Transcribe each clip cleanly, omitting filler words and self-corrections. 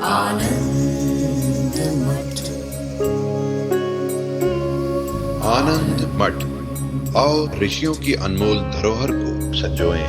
आनंद मठ। आनंद मठ। आओ ऋषियों की अनमोल धरोहर को संजोएं।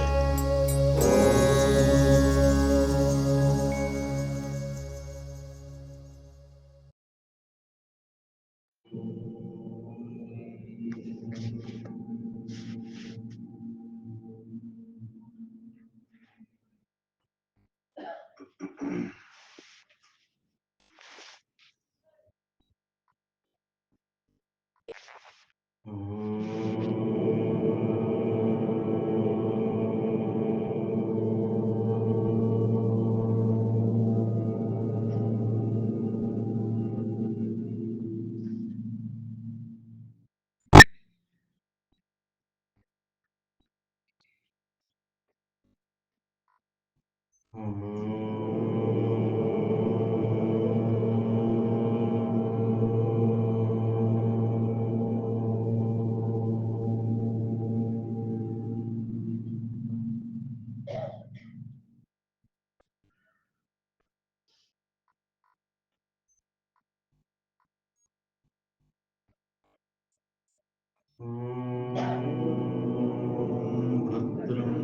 भद्रं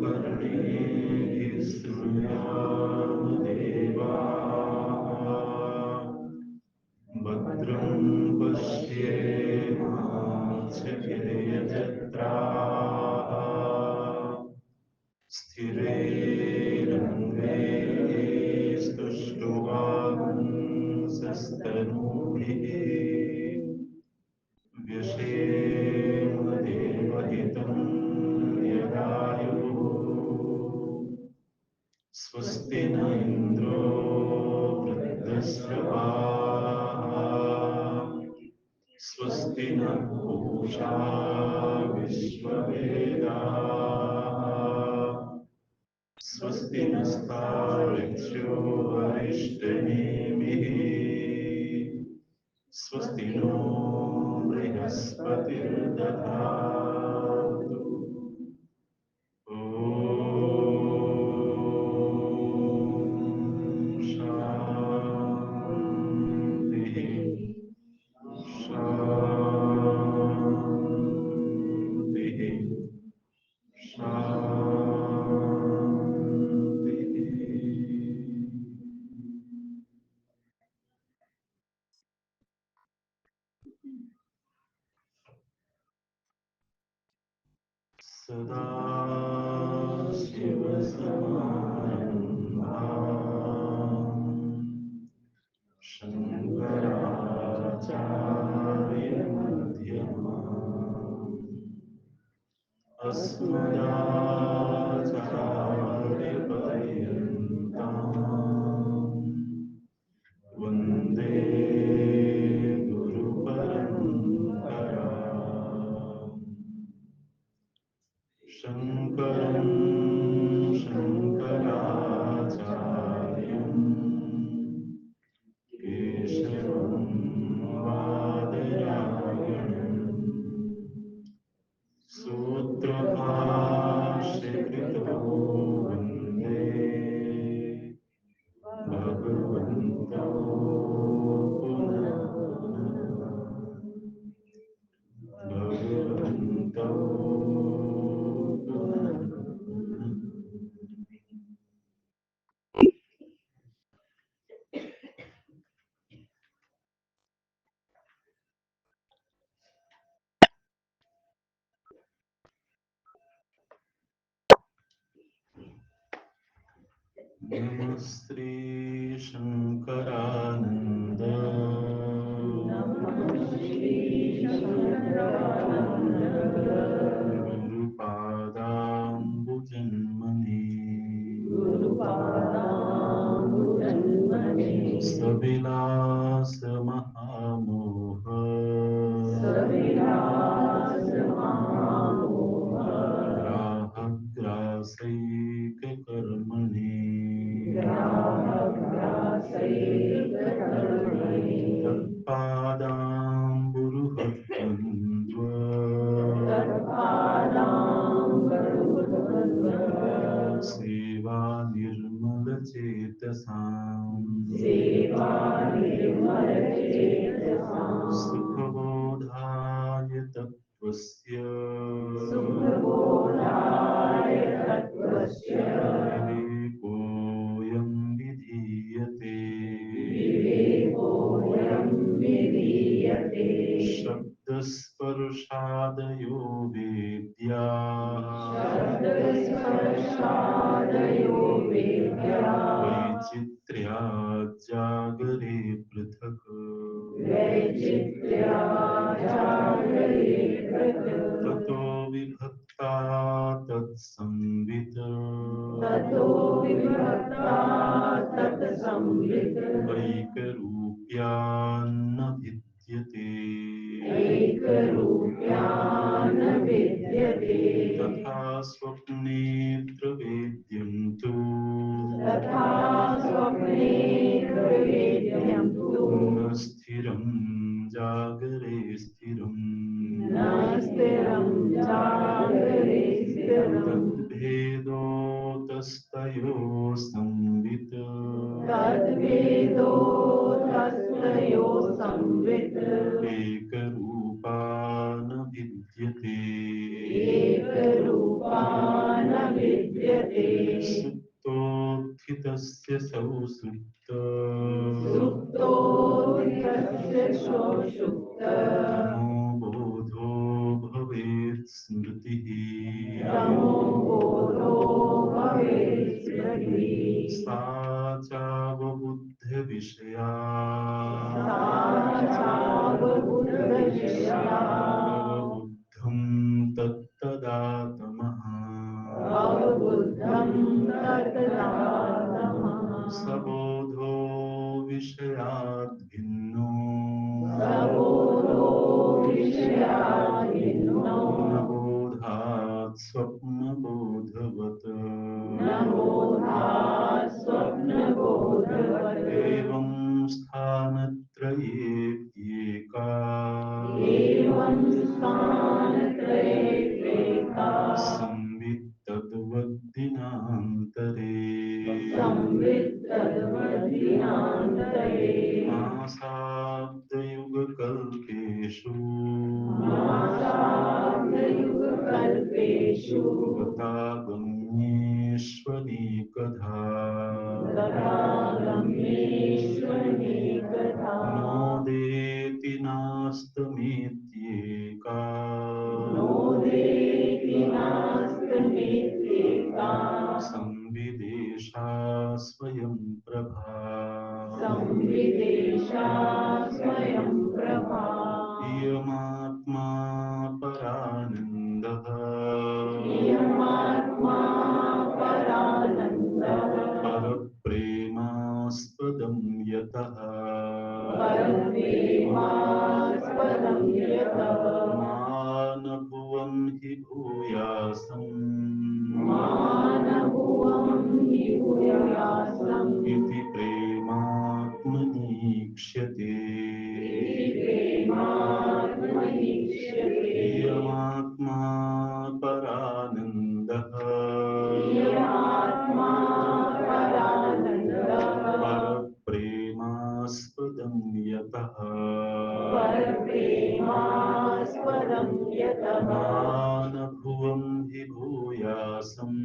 कर्णेभिः शृणुयामदेवाः भद्रं पश्येमाक्षभिर्यजत्राः स्थिरैरङ्गैस्तुष्टुवांसस्तनूभिः व्यशेमदेवहितं यदायुः स्वस्ति न इन्द्रो वृद्धश्रवाः स्वस्ति न पूषा विश्ववेदाः स्वस्ति नस्तार्क्ष्यो अरिष्टनेमिः स्वस्ति नो बृहस्पतिर्दधातु ॐ शान्तिः शान्तिः शान्तिः। सदाशिवसमारम्भाम् शङ्कराचार्यमध्यमाम् अस्मदाचार्यपर्यन्ताम् वन्दे गुरुपरम्पराम् शङ्करं शङ्कराचार्यम् केशवं वादरायणम् सूत्रभाष्यकृतो वन्दे भगवन्तौ पुनः भगवन्तौ पुनः। नमस्ते शङ्करानन्द गुरुपादाम्बुजन्मने सविलास महामोह ग्राहग्रासैककर्मणि तत्पादाम्बुरुहद्वन्द्व सेवा निर्मलचेतसाम् सुखबोधाय तत्त्वस्य विवेकोऽयं विधीयते शब्दस्पर्शादयो वेद्याः वैचित्र्या जागरे पृथक् ततो विभक्ता तत्संवित् ऐकरूप्यान्न भिद्यते तथा स्वप्नेऽत्र वेद्यं तु न स्थिरं जागरे स्थिरम् तद्भेदोऽतस्तयोः संवित् एकरूपा न भिद्यते सुप्तोत्थितस्य सौसुप्त तमोबोधो भवेत् स्मृतिः सा चावबुद्धविषया अवबुद्धं तत्तदातमः सबोधो विषयाद्भिन्नो न बोधात् स्वप्नबोधवत् एवं स्थानत्रयेऽप्येका संवित् तद्वद्दिनान्तरे मासाब्दयुगकल्पेषु गतागम्येष्वनेकधा नोदेति नास्तमेत्येका संविदेशा स्वयं प्रभा इयमात्मा परानन्दः परप्रेमास्पदं यतः मानभुवं हि भूयासम् इति प्रेमात्मनीक्ष्यते इयमात्मा परानन्दः परप्रेमास्पदं यतः मानभुवं हि भूयासम्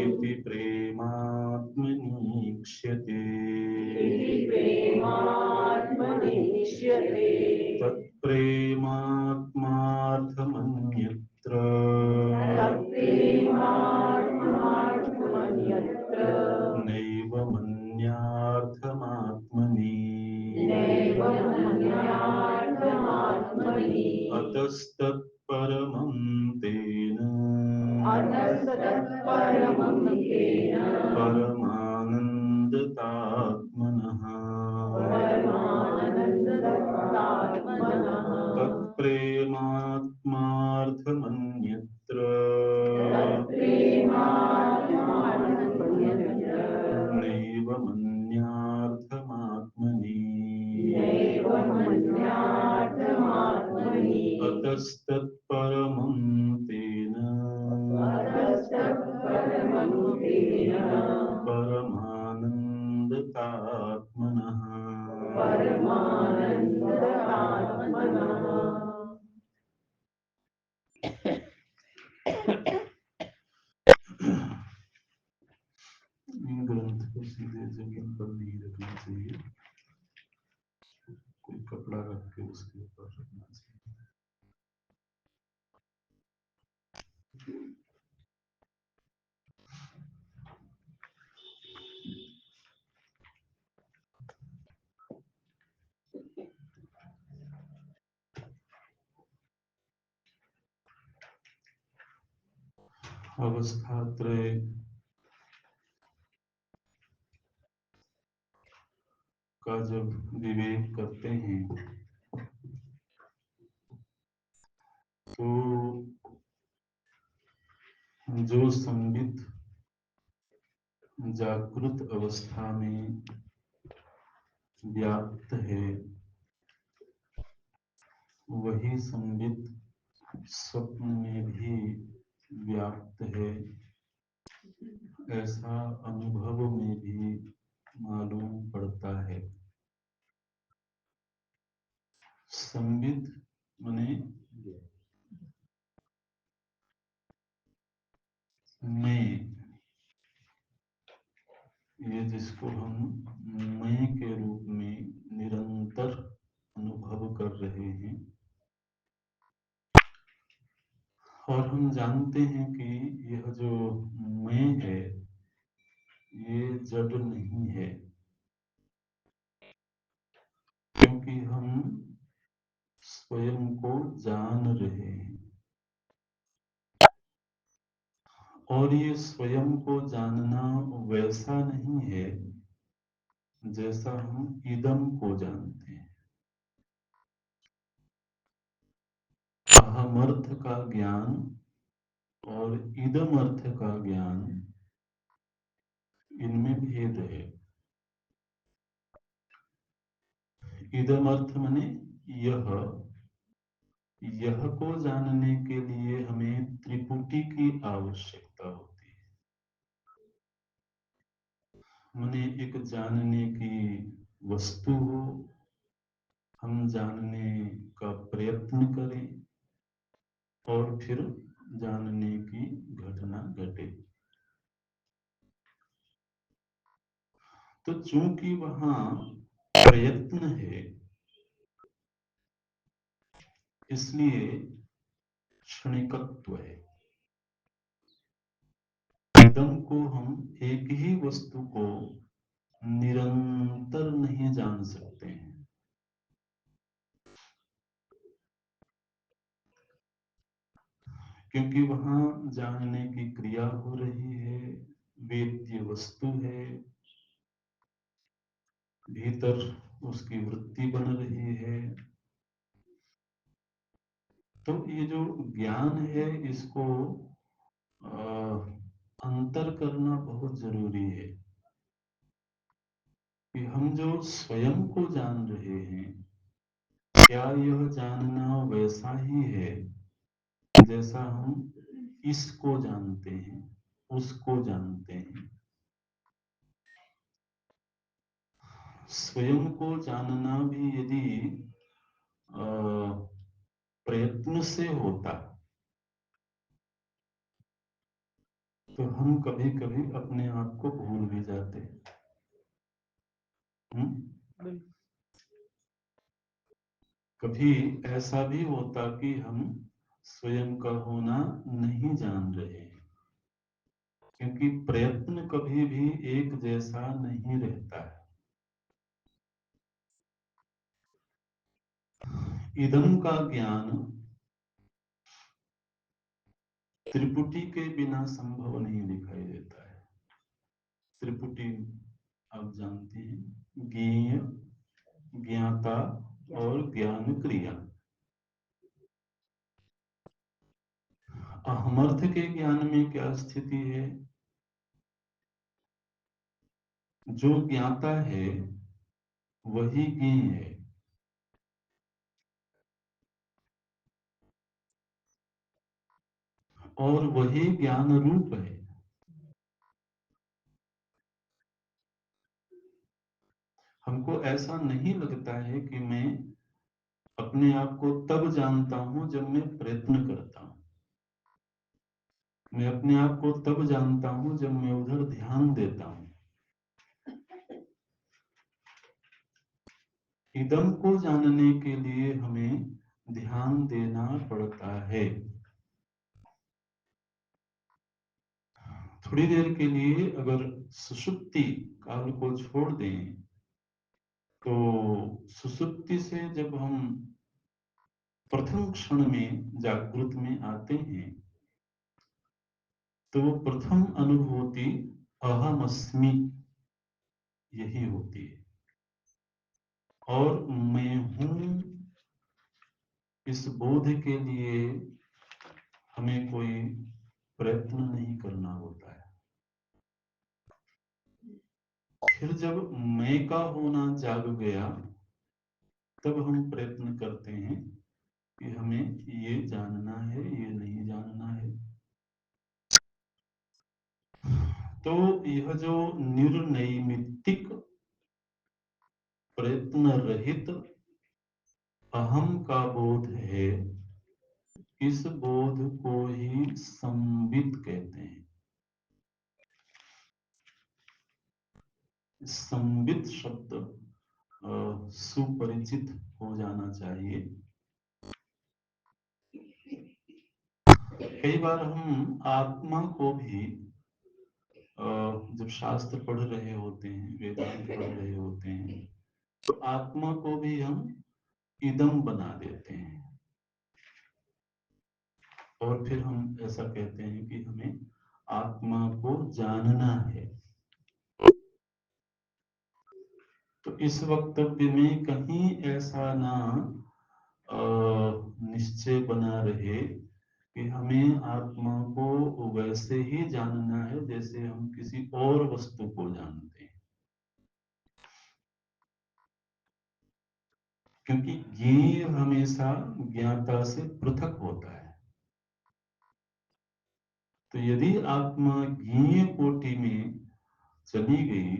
इति प्रेमात्मनीक्ष्यते तत्प्रेमात्मार्थमन्यत्र नैव मन्यार्थमात्मनि अतस्तत्परमं तेन परमानन्दतात्मनः तत्प्रेमात्मार्थमन्यत्र नैव मन्यार्थमात्मनि अतस्तत्परमं तेन आत्मनः इन ग्रंथ को सीधे जमीन पर नहीं रखना चाहिए, कोई कपड़ा रख के उसके ऊपर रखना चाहिए। अवस्था त्रय का जब विवेक करते हैं तो जो संबित जागृत अवस्था में व्याप्त है वही संबित स्वप्न में भी व्याप्त है, ऐसा अनुभव में भी मालूम पड़ता है। संबित माने मैं, ये जिसको हम मैं के रूप में निरंतर अनुभव कर रहे हैं, और हम जानते हैं कि यह जो मैं है ये जड़ नहीं है, क्योंकि हम स्वयं को जान रहे हैं, और ये स्वयं को जानना वैसा नहीं है जैसा हम इदम को जानते हैं। अहम अर्थ का ज्ञान और इदम अर्थ का ज्ञान, इनमें भेद है। इदम अर्थ माने यह को जानने के लिए हमें त्रिपुटी की आवश्यकता होती है। माने एक जानने की वस्तु हो, हम जानने का प्रयत्न करें और फिर जानने की घटना घटे। तो चूंकि वहां प्रयत्न है, इसलिए क्षणिकत्व है। इदम को हम एक ही वस्तु को निरंतर नहीं जान सकते हैं, क्योंकि वहां जानने की क्रिया हो रही है, वेद्य वस्तु है, भीतर उसकी वृत्ति बन रही है। तो ये जो ज्ञान है इसको अंतर करना बहुत जरूरी है कि हम जो स्वयं को जान रहे हैं, क्या यह जानना वैसा ही है जैसा हम इसको जानते हैं, उसको जानते हैं। स्वयं को जानना भी यदि प्रयत्न से होता तो हम कभी कभी अपने आप को भूल भी जाते। कभी ऐसा भी होता कि हम स्वयं का होना नहीं जान रहे हैं, क्योंकि प्रयत्न कभी भी एक जैसा नहीं रहता है। इदम का ज्ञान त्रिपुटी के बिना संभव नहीं दिखाई देता है। त्रिपुटी आप जानते हैं, ज्ञेय, ज्ञाता और ज्ञान क्रिया। अहमर्थ के ज्ञान में क्या स्थिति है? जो ज्ञाता है वही ज्ञेय है, और वही ज्ञान रूप है। हमको ऐसा नहीं लगता है कि मैं अपने आप को तब जानता हूं जब मैं प्रयत्न करता हूं। मैं अपने आप को तब जानता हूं जब मैं उधर ध्यान देता हूं। इदम को जानने के लिए हमें ध्यान देना पड़ता है। थोड़ी देर के लिए अगर सुषुप्ति काल को छोड़ दें तो सुषुप्ति से जब हम प्रथम क्षण में जागृत में आते हैं तो प्रथम अनुभूति अहम अस्मि यही होती है और मैं हूं। इस बोध के लिए हमें कोई प्रयत्न नहीं करना होता है। फिर जब मैं का होना जाग गया तब हम प्रयत्न करते हैं कि हमें ये जानना है, ये नहीं जानना है। तो यह जो निर्नैमित्तिक प्रयत्न रहित अहम का बोध है, इस बोध को ही संबित कहते हैं। संबित शब्द सुपरिचित हो जाना चाहिए। कई बार हम आत्मा को भी जब शास्त्र पढ़ रहे होते हैं, वेदांत पढ़ रहे होते हैं, तो आत्मा को भी हम इदम बना देते हैं और फिर हम ऐसा कहते हैं कि हमें आत्मा को जानना है। तो इस वक्तव्य में कहीं ऐसा ना निश्चय बना रहे कि हमें आत्मा को वैसे ही जानना है जैसे हम किसी और वस्तु को जानते हैं। क्योंकि ज्ञेय हमेशा ज्ञाता से पृथक होता है। तो यदि आत्मा ज्ञेय कोटि में चली गई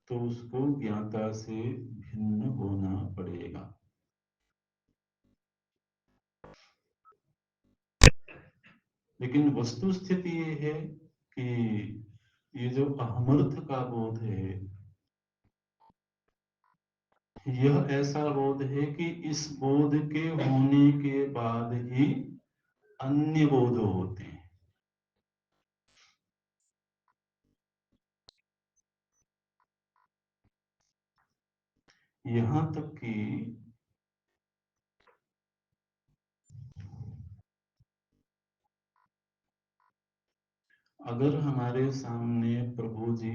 तो उसको ज्ञाता से भिन्न होना पड़ेगा। लेकिन वस्तु स्थिति ये है कि ये जो अहमर्थ का बोध है, यह ऐसा बोध है कि इस बोध के होने के बाद ही अन्य बोध होते हैं। यहां तक कि अगर हमारे सामने प्रभु जी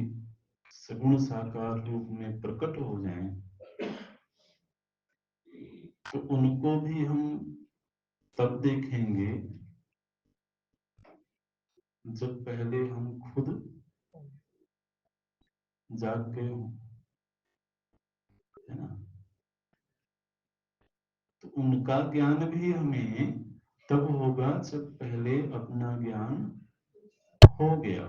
सगुण साकार रूप में प्रकट हो जाएं, तो उनको भी हम तब देखेंगे जब पहले हम खुद जाग गए हों, है ना। तो उनका ज्ञान भी हमें तब होगा जब पहले अपना ज्ञान हो गया।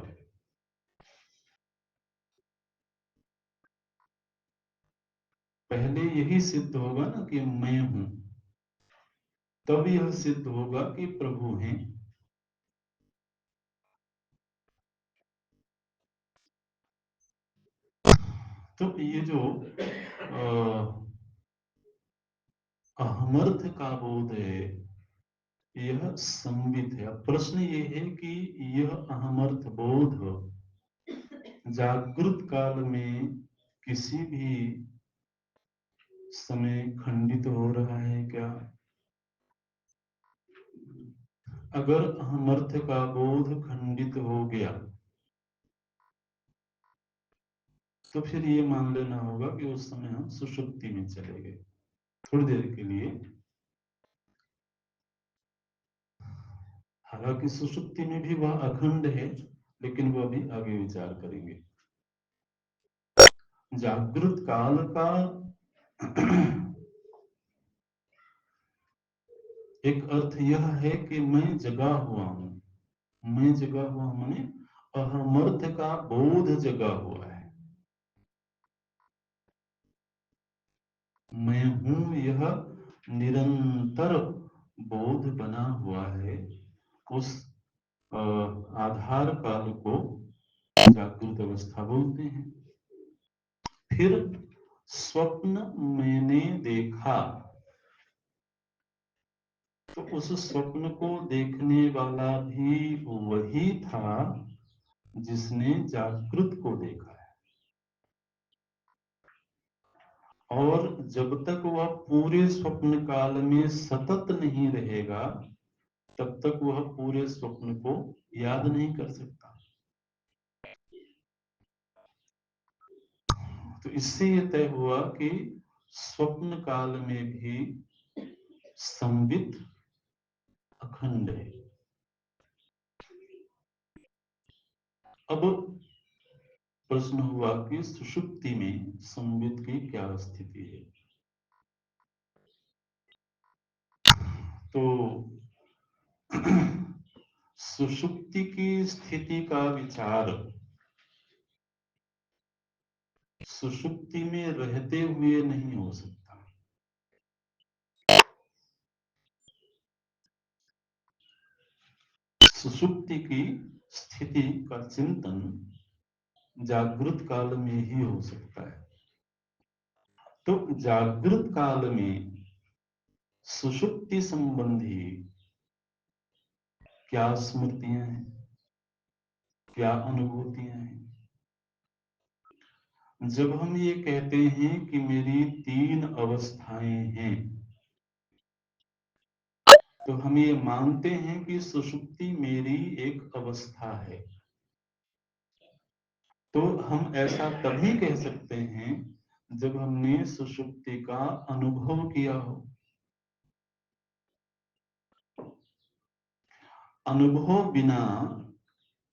पहले यही सिद्ध होगा ना कि मैं हूं, तब यह सिद्ध होगा कि प्रभु हैं। तो ये जो अहमर्थ का बोध है, यह संबित है। अब प्रश्न ये है कि यह अहमर्थ बोध जागृत काल में किसी भी समय खंडित हो रहा है क्या? अगर अहमर्थ का बोध खंडित हो गया तो फिर ये मान लेना होगा कि उस समय हम सुषुप्ति में चले गए थोड़ी देर के लिए। हालांकि सुषुप्ति में भी वह अखंड है, लेकिन वह भी आगे विचार करेंगे। जागृत काल का एक अर्थ यह है कि मैं जगा हुआ हूं। मैं जगा हुआ माने अहमर्थ का बोध जगा हुआ है। मैं हूं यह निरंतर बोध बना हुआ है, उस आधार काल को जागृत अवस्था बोलते हैं। फिर स्वप्न मैंने देखा, तो उस स्वप्न को देखने वाला भी वही था जिसने जागृत को देखा है। और जब तक वह पूरे स्वप्न काल में सतत नहीं रहेगा, तब तक वह पूरे स्वप्न को याद नहीं कर सकता। तो इससे यह तय हुआ कि स्वप्न काल में भी संवित अखंड है। अब प्रश्न हुआ कि सुषुप्ति में संवित की क्या स्थिति है। तो सुषुप्ति की स्थिति का विचार सुषुप्ति में रहते हुए नहीं हो सकता। सुषुप्ति की स्थिति का चिंतन जागृत काल में ही हो सकता है। तो जागृत काल में सुषुप्ति संबंधी क्या स्मृतियां हैं, क्या अनुभूतियां हैं। जब हम ये कहते हैं कि मेरी 3 अवस्थाएं हैं, तो हम ये मानते हैं कि सुषुप्ति मेरी एक अवस्था है। तो हम ऐसा तभी कह सकते हैं जब हमने सुषुप्ति का अनुभव किया हो। अनुभव बिना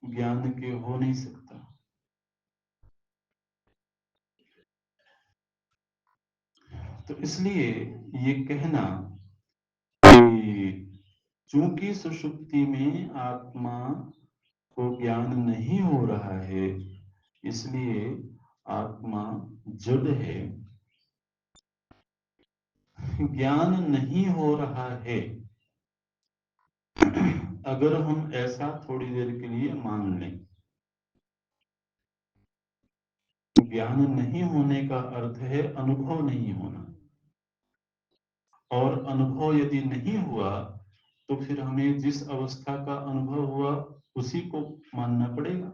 ज्ञान के हो नहीं सकता। तो इसलिए ये कहना कि चूंकि सुषुप्ति में आत्मा को ज्ञान नहीं हो रहा है, इसलिए आत्मा जड़ है, ज्ञान नहीं हो रहा है, अगर हम ऐसा थोड़ी देर के लिए मान लें, ज्ञान नहीं होने का अर्थ है अनुभव नहीं होना। और अनुभव यदि नहीं हुआ तो फिर हमें जिस अवस्था का अनुभव हुआ उसी को मानना पड़ेगा।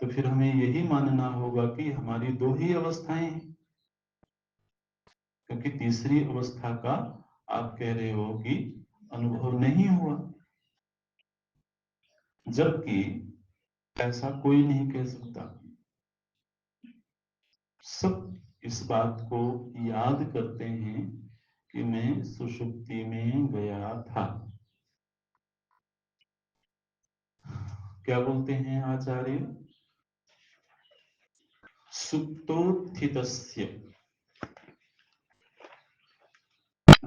तो फिर हमें यही मानना होगा कि हमारी 2 ही अवस्थाएं हैं, क्योंकि तीसरी अवस्था का आप कह रहे हो कि अनुभव नहीं हुआ, जबकि ऐसा कोई नहीं कह सकता। सब इस बात को याद करते हैं कि मैं सुषुप्ति में गया था। क्या बोलते हैं आचार्य? सुप्तोत्थितस्य,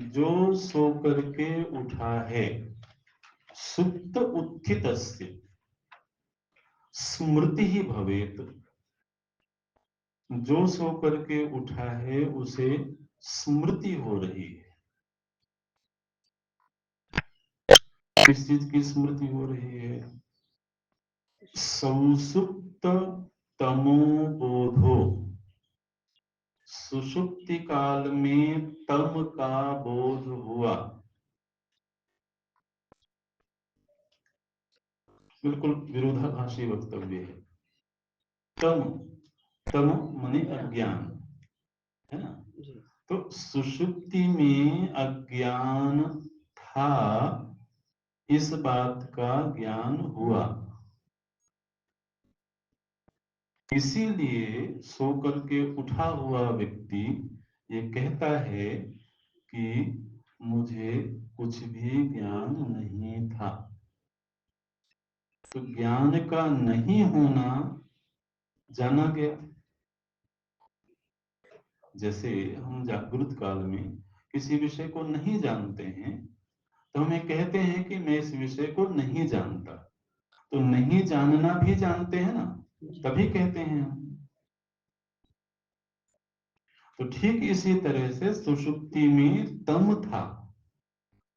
जो सो करके उठा है, सुप्त उत्थितस्य स्मृति ही भवेत, जो सो करके उठा है उसे स्मृति हो रही है। किस चीज की स्मृति हो रही है? संसुप्त तमोबोधो, सुषुप्ति काल में तम का बोध हुआ। बिल्कुल विरोधाभासी वक्तव्य है। तम, तम माने अज्ञान, है ना? तो सुषुप्ति में अज्ञान था, इस बात का ज्ञान हुआ। इसीलिए सो करके उठा हुआ व्यक्ति ये कहता है कि मुझे कुछ भी ज्ञान नहीं था। तो ज्ञान का नहीं होना जाना गया। जैसे हम जागृत काल में किसी विषय को नहीं जानते हैं, तो हमें कहते हैं कि मैं इस विषय को नहीं जानता। तो नहीं जानना भी जानते हैं ना, तभी कहते हैं हम। तो ठीक इसी तरह से सुषुप्ति में तम था,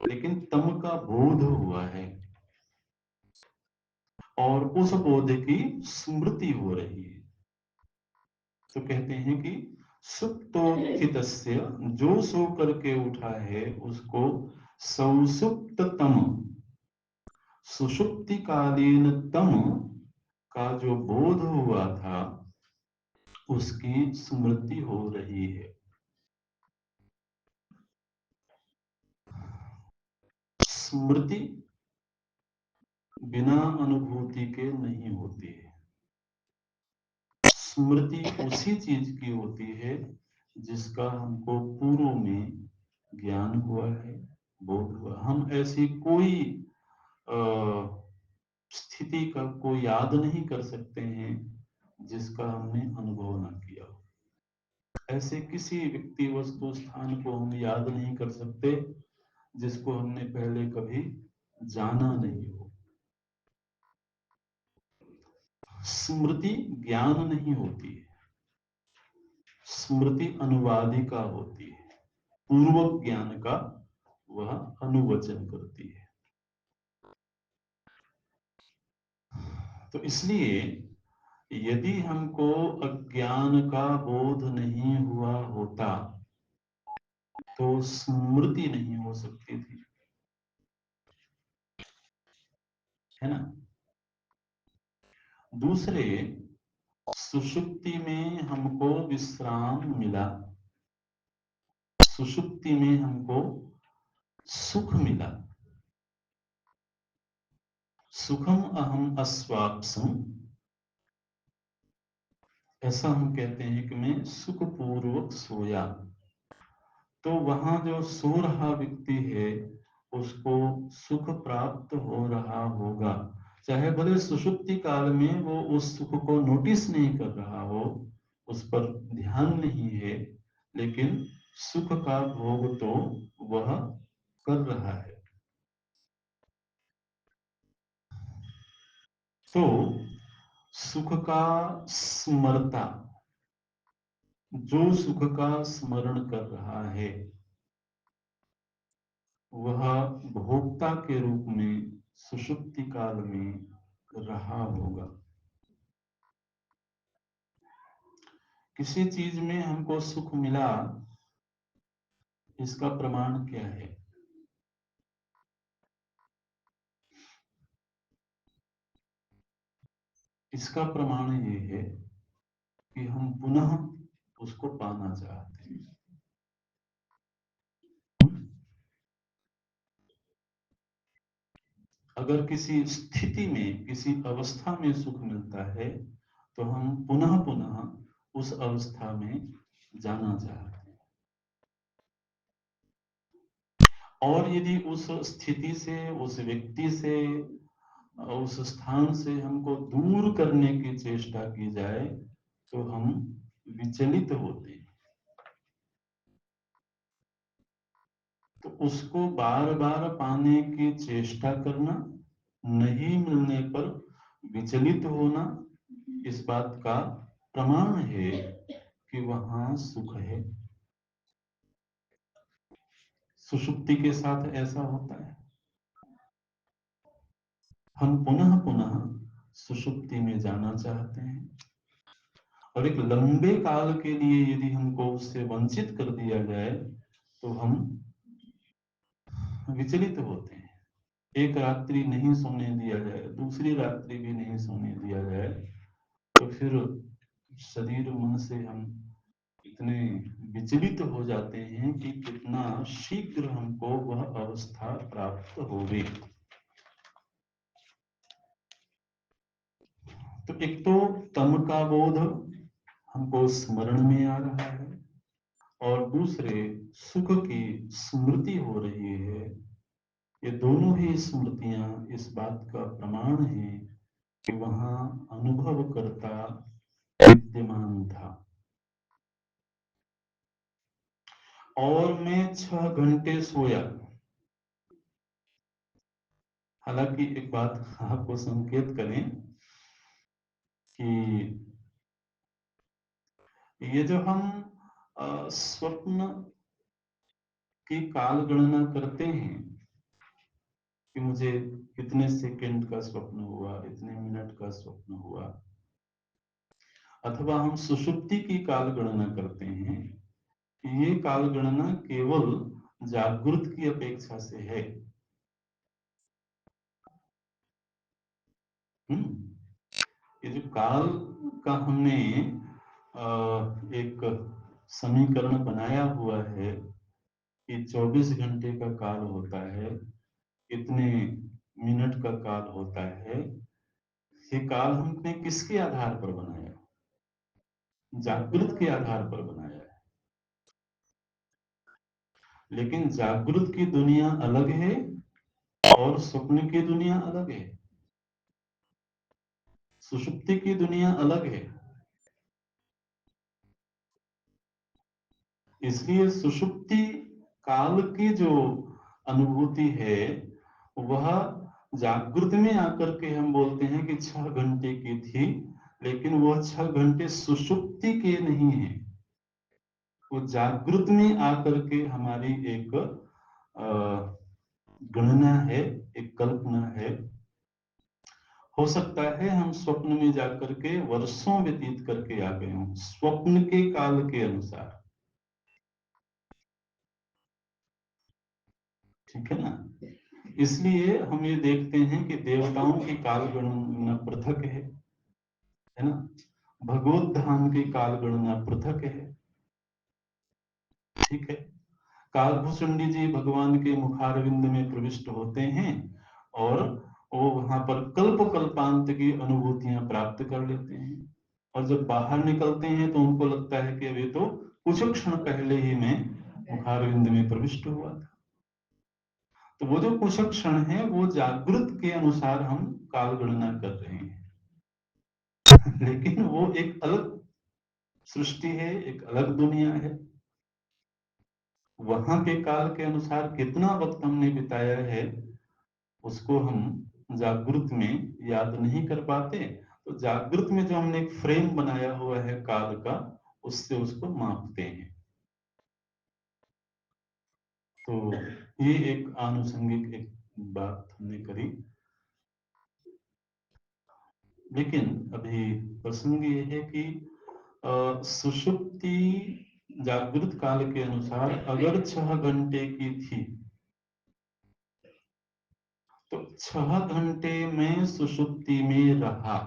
लेकिन तम का बोध हुआ है और उस बोध की स्मृति हो रही है। तो कहते हैं कि सुप्तोत्थितस्य, जो सो करके उठा है उसको सौसुप्ततम, सुषुप्तिकालीन तम का जो बोध हुआ था उसकी स्मृति हो रही है। स्मृति बिना अनुभूति के नहीं होती है। स्मृति उसी चीज की होती है जिसका हमको पूर्व में ज्ञान हुआ है, बोध हुआ। हम ऐसी कोई अ, स्थिति का को याद नहीं कर सकते हैं जिसका हमने अनुभव ना किया हो। ऐसे किसी व्यक्ति, वस्तु, स्थान को हम याद नहीं कर सकते जिसको हमने पहले कभी जाना नहीं हो। स्मृति ज्ञान नहीं होती है, स्मृति अनुवादिका होती है, पूर्व ज्ञान का वह अनुवचन करती है। तो इसलिए यदि हमको अज्ञान का बोध नहीं हुआ होता तो स्मृति नहीं हो सकती थी, है ना। दूसरे, सुषुप्ति में हमको विश्राम मिला, सुषुप्ति में हमको सुख मिला। सुखम अहम अस्वाप्सम, ऐसा हम कहते हैं कि मैं सुखपूर्वक सोया। तो वहां जो सो रहा व्यक्ति है उसको सुख प्राप्त हो रहा होगा, चाहे भले सुषुप्ति काल में वो उस सुख को नोटिस नहीं कर रहा हो, उस पर ध्यान नहीं है, लेकिन सुख का भोग तो वह कर रहा है। तो सुख का स्मरता, जो सुख का स्मरण कर रहा है वह भोक्ता के रूप में सुषुप्ति काल में रहा होगा। किसी चीज में हमको सुख मिला, इसका प्रमाण क्या है? इसका प्रमाण ये है कि हम पुनः उसको पाना चाहते हैं। अगर किसी स्थिति में, किसी अवस्था में सुख मिलता है तो हम पुनः पुनः उस अवस्था में जाना चाहते हैं। और यदि उस स्थिति से, उस व्यक्ति से, उस स्थान से हमको दूर करने की चेष्टा की जाए तो हम विचलित होते हैं। तो उसको बार बार पाने की चेष्टा करना, नहीं मिलने पर विचलित होना, इस बात का प्रमाण है कि वहां सुख है। सुषुप्ति के साथ ऐसा होता है, हम पुनः पुनः सुषुप्ति में जाना चाहते हैं और एक लंबे काल के लिए यदि हमको उससे वंचित कर दिया जाए तो हम विचलित होते हैं। एक रात्रि नहीं सोने दिया जाए, दूसरी रात्रि भी नहीं सोने दिया जाए तो फिर शरीर मन से हम इतने विचलित हो जाते हैं कि कितना शीघ्र हमको वह अवस्था प्राप्त होगी। तो एक तो तम का बोध हमको स्मरण में आ रहा है और दूसरे सुख की स्मृति हो रही है। ये दोनों ही स्मृतियां इस बात का प्रमाण है कि वहां अनुभव करता विद्यमान था। और मैं 6 घंटे सोया। हालांकि एक बात आपको संकेत करें कि ये जो हम स्वप्न की काल गणना करते हैं कि मुझे इतने सेकंड का स्वप्न हुआ, इतने मिनट का स्वप्न हुआ, अथवा हम सुषुप्ति की काल गणना करते हैं कि ये काल गणना केवल जागृत की अपेक्षा से है। ये जो काल का हमने एक समीकरण बनाया हुआ है कि 24 घंटे का काल होता है, इतने मिनट का काल होता है, ये काल हमने किसके आधार पर बनाया? जागृत के आधार पर बनाया है। लेकिन जागृत की दुनिया अलग है और स्वप्न की दुनिया अलग है, सुषुप्ति की दुनिया अलग है। इसलिए सुषुप्ति काल की जो अनुभूति है वह जागृत में आकर के हम बोलते हैं कि 6 घंटे की थी, लेकिन वह 6 घंटे सुषुप्ति के नहीं है, वो जागृत में आकर के हमारी एक गणना है, एक कल्पना है। हो सकता है हम स्वप्न में जाकर के वर्षों व्यतीत करके आ गए हों स्वप्न के काल के अनुसार, ठीक है ना। इसलिए हम ये देखते हैं कि देवताओं की काल गणना पृथक है ना, भगवत धाम की काल गणना पृथक है, ठीक है। कालभूषुंडी जी भगवान के मुखारविंद में प्रविष्ट होते हैं और वो वहां पर कल्प कल्पांत की अनुभूतियां प्राप्त कर लेते हैं, और जब बाहर निकलते हैं तो उनको लगता है कि अभी तो कुछ क्षण पहले ही मैं मुखारविंद में प्रविष्ट हुआ था। तो वो जो कुछ क्षण है वो जागृत के अनुसार हम काल गणना कर रहे हैं लेकिन वो एक अलग सृष्टि है, एक अलग दुनिया है। वहां के काल के अनुसार कितना वक्त हमने बिताया है उसको हम जागृत में याद नहीं कर पाते, तो जागृत में जो हमने एक फ्रेम बनाया हुआ है काल का, उससे उसको मापते हैं। तो ये एक आनुषंगिक एक बात हमने करी। लेकिन अभी प्रसंग ये है कि सुषुप्ति जागृत काल के अनुसार अगर 6 घंटे की थी तो 6 घंटे में सुषुप्ति में रहा,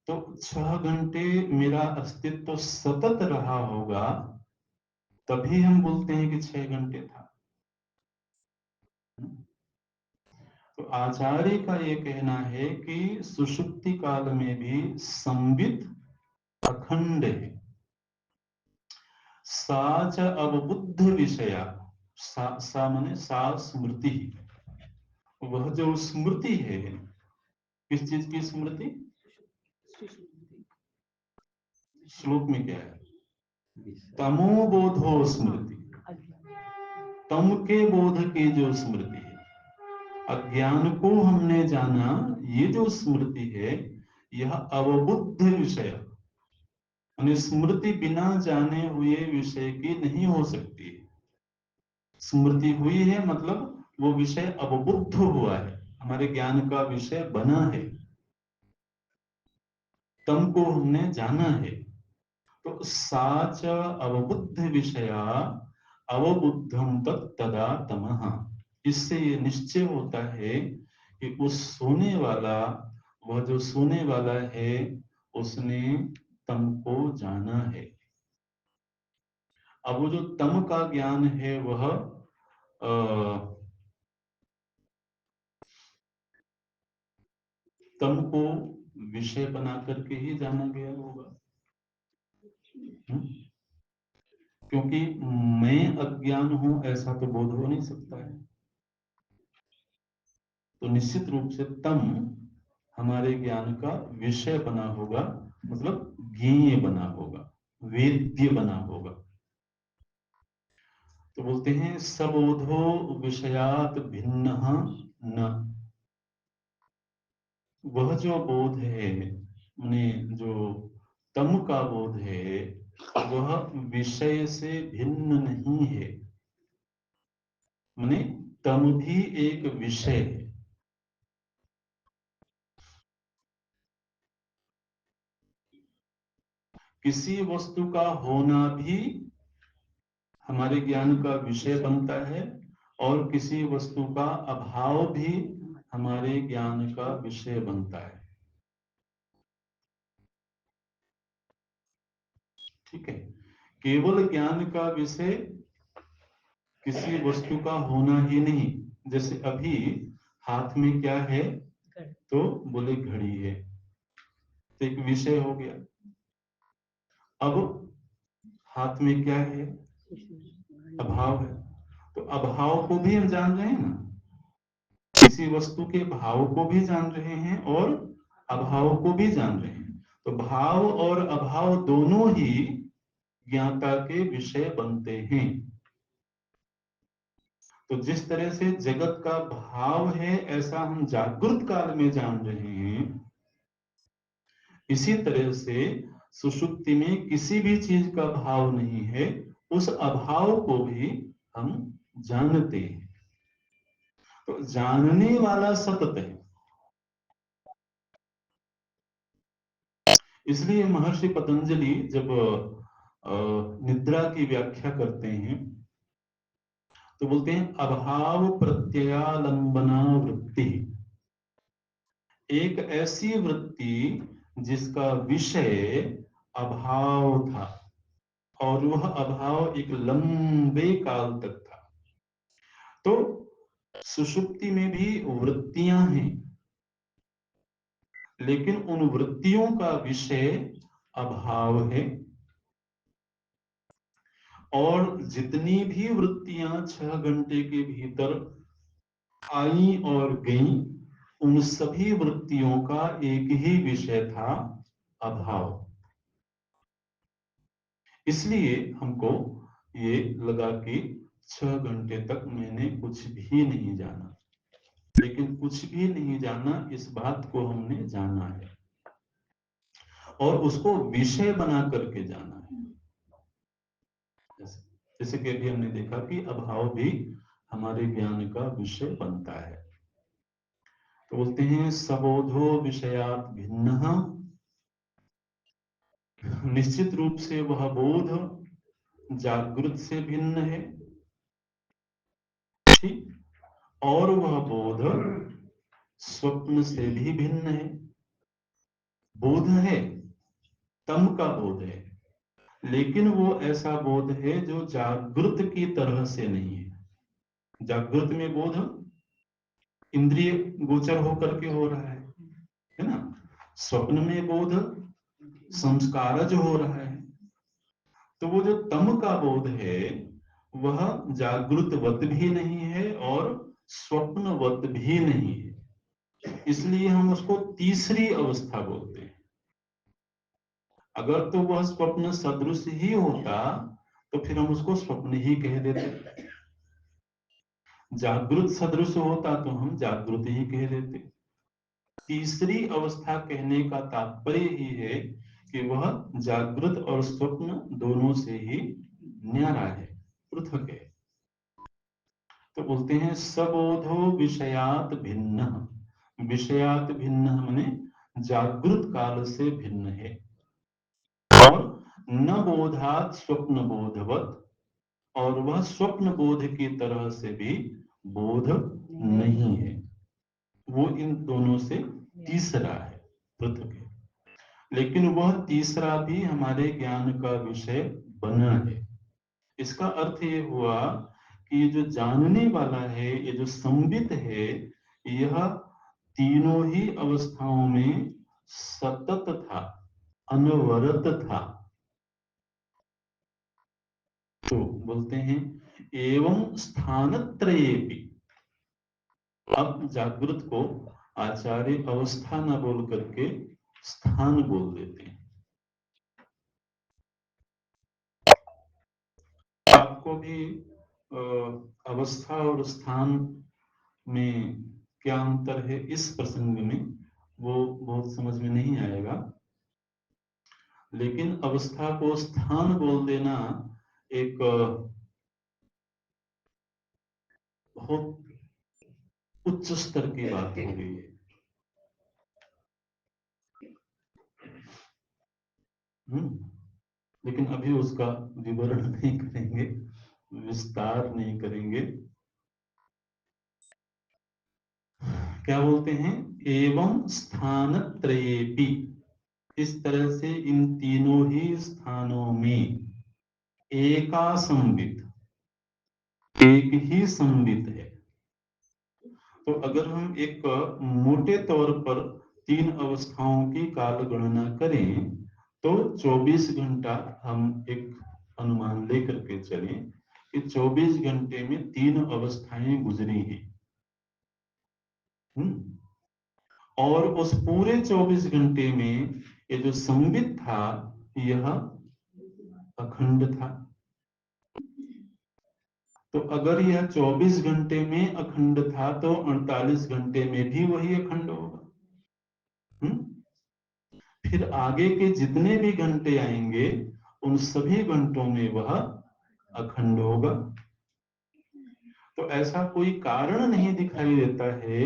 तो 6 घंटे मेरा अस्तित्व सतत रहा होगा, तभी हम बोलते हैं कि 6 घंटे था। तो आचार्य का ये कहना है कि सुषुप्ति काल में भी संबित अखंड है, साच अवबुद्ध विषया, सा माने सा स्मृति, वह जो स्मृति है, किस चीज की स्मृति? श्लोक में क्या है? तमोबोधो स्मृति, तम के बोध की जो स्मृति है, अज्ञान को हमने जाना, ये जो स्मृति है यह अवबुद्ध विषय, स्मृति बिना जाने हुए विषय की नहीं हो सकती। स्मृति हुई है मतलब वो विषय अवबुद्ध हुआ है, हमारे ज्ञान का विषय बना है, तम को हमने जाना है। तो साच अवबुद्ध विषया अवबुद्धम तदा तमः, इससे ये निश्चय होता है कि उस सोने वाला, वह जो सोने वाला है उसने तम को जाना है। अब वो जो तम का ज्ञान है वह तम को विषय बना करके ही जाना गया होगा। क्योंकि मैं अज्ञान हूं ऐसा तो बोध हो नहीं सकता है, तो निश्चित रूप से तम हमारे ज्ञान का विषय बना होगा, मतलब ज्ञेय बना होगा, वेद्य बना होगा। तो बोलते हैं सबोधो विषयात भिन्न न, वह जो बोध है, माने जो तम का बोध है वह विषय से भिन्न नहीं है। माने तम भी एक विषय है। किसी वस्तु का होना भी हमारे ज्ञान का विषय बनता है और किसी वस्तु का अभाव भी हमारे ज्ञान का विषय बनता है। ठीक है। केवल ज्ञान का विषय किसी वस्तु का होना ही नहीं। जैसे अभी हाथ में क्या है, तो बोले घड़ी है, तो एक विषय हो गया। अब हाथ में क्या है, अभाव है, तो अभाव को भी हम जान रहे हैं ना, किसी वस्तु के भाव को भी जान रहे हैं और अभाव को भी जान रहे हैं। तो भाव और अभाव दोनों ही ज्ञाता के विषय बनते हैं। तो जिस तरह से जगत का भाव है ऐसा हम जागृत काल में जान रहे हैं, इसी तरह से सुषुप्ति में किसी भी चीज का भाव नहीं है, उस अभाव को भी हम जानते हैं। तो जानने वाला सतत है। इसलिए महर्षि पतंजलि जब निद्रा की व्याख्या करते हैं तो बोलते हैं अभाव प्रत्ययालंबना वृत्ति, एक ऐसी वृत्ति जिसका विषय अभाव था और वह अभाव एक लंबे काल तक था। तो सुषुप्ति में भी वृत्तियां हैं, लेकिन उन वृत्तियों का विषय अभाव है। और जितनी भी वृत्तियां 6 घंटे के भीतर आई और गई, उन सभी वृत्तियों का एक ही विषय था, अभाव। इसलिए हमको ये लगा कि 6 घंटे तक मैंने कुछ भी नहीं जाना, लेकिन कुछ भी नहीं जाना इस बात को हमने जाना है और उसको विषय बना करके जाना है। जैसे कि अभी हमने देखा कि अभाव भी हमारे ज्ञान का विषय बनता है। तो बोलते हैं सबोधो विषयात भिन्न, निश्चित रूप से वह बोध जागृत से भिन्न है। ठीक। और वह बोध स्वप्न से भी भिन्न है। बोध है, तम का बोध है, लेकिन वो ऐसा बोध है जो जागृत की तरह से नहीं है। जागृत में बोध इंद्रिय गोचर होकर के हो रहा है ना। स्वप्न में बोध संस्कारज हो रहा है। तो वो जो तम का बोध है वह जागृतवत भी नहीं है और स्वप्नवत भी नहीं है, इसलिए हम उसको तीसरी अवस्था बोलते हैं। अगर तो वह स्वप्न सदृश ही होता तो फिर हम उसको स्वप्न ही कह देते। जागृत सदृश होता तो हम जागृत ही कह देते। तीसरी अवस्था कहने का तात्पर्य ही है कि वह जागृत और स्वप्न दोनों से ही न्यारा है, पृथक है। तो बोलते हैं सबोधो विषयात भिन्न। विषयात भिन्न माने जागृत काल से भिन्न है। और न बोधात स्वप्न बोधवत, और वह स्वप्न बोध की तरह से भी बोध नहीं है। वो इन दोनों से तीसरा है, पृथक है। लेकिन वह तीसरा भी हमारे ज्ञान का विषय बना है। इसका अर्थ ये हुआ कि ये जो जानने वाला है, ये जो संबित है, यह तीनों ही अवस्थाओं में सतत था, अनवरत था। तो बोलते हैं एवं स्थानत्रयेपि। अब जागृत को आचार्य अवस्था न बोल करके स्थान बोल देते हैं। आपको भी अवस्था और स्थान में क्या अंतर है इस प्रसंग में वो बहुत समझ में नहीं आएगा। लेकिन अवस्था को स्थान बोल देना एक बहुत उच्च स्तर की बात हो गई है। लेकिन अभी उसका विवरण नहीं करेंगे, विस्तार नहीं करेंगे। क्या बोलते हैं? एवं स्थान त्रयेपि, इस तरह से इन तीनों ही स्थानों में एका संवित, एक ही संवित है। तो अगर हम एक मोटे तौर पर तीन अवस्थाओं की काल गणना करें तो 24 घंटा हम एक अनुमान लेकर के चलें कि 24 घंटे में तीन अवस्थाएं गुजरी हैं। और उस पूरे 24 घंटे में ये जो संवित था यह अखंड था। तो अगर यह 24 घंटे में अखंड था तो 48 घंटे में भी वही अखंड होगा। फिर आगे के जितने भी घंटे आएंगे उन सभी घंटों में वह अखंड होगा। तो ऐसा कोई कारण नहीं दिखाई देता है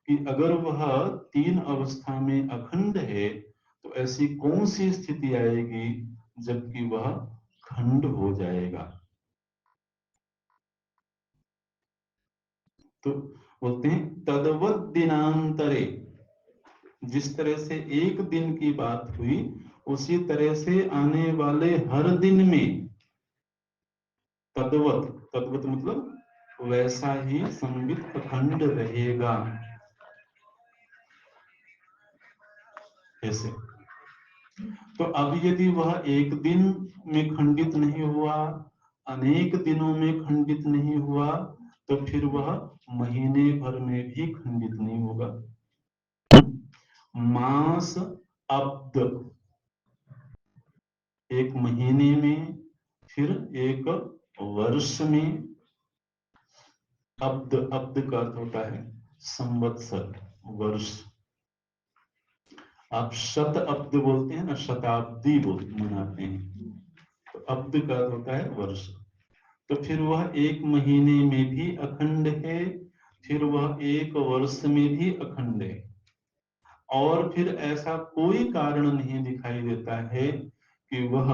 कि अगर वह तीन अवस्था में अखंड है तो ऐसी कौन सी स्थिति आएगी जबकि वह खंड हो जाएगा। तो बोलते हैं तद्वत दिनांतरे, जिस तरह से एक दिन की बात हुई उसी तरह से आने वाले हर दिन में तद्वत, तद्वत मतलब वैसा ही संवित अखंड रहेगा। ऐसे तो अब यदि वह एक दिन में खंडित नहीं हुआ, अनेक दिनों में खंडित नहीं हुआ, तो फिर वह महीने भर में भी खंडित नहीं होगा। मास अब्द, एक महीने में, फिर एक वर्ष में। अब्द, अब्द का अर्थ होता है संवत्सर, वर्ष। आप शत अब्द बोलते हैं ना, शताब्दी बोलते मनाते हैं, तो अब्द का अर्थ होता है वर्ष। तो फिर वह एक महीने में भी अखंड है, फिर वह एक वर्ष में भी अखंड है। और फिर ऐसा कोई कारण नहीं दिखाई देता है कि वह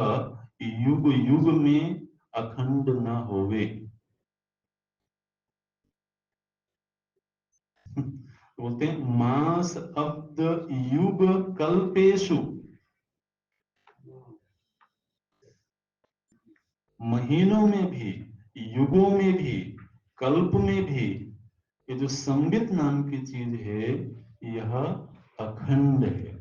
युग युग में अखंड न होवे। बोलते हैं मास अब्द युग कल्पेशु, महीनों में भी, युगों में भी, कल्प में भी ये जो संवित नाम की चीज है यह अखंड है।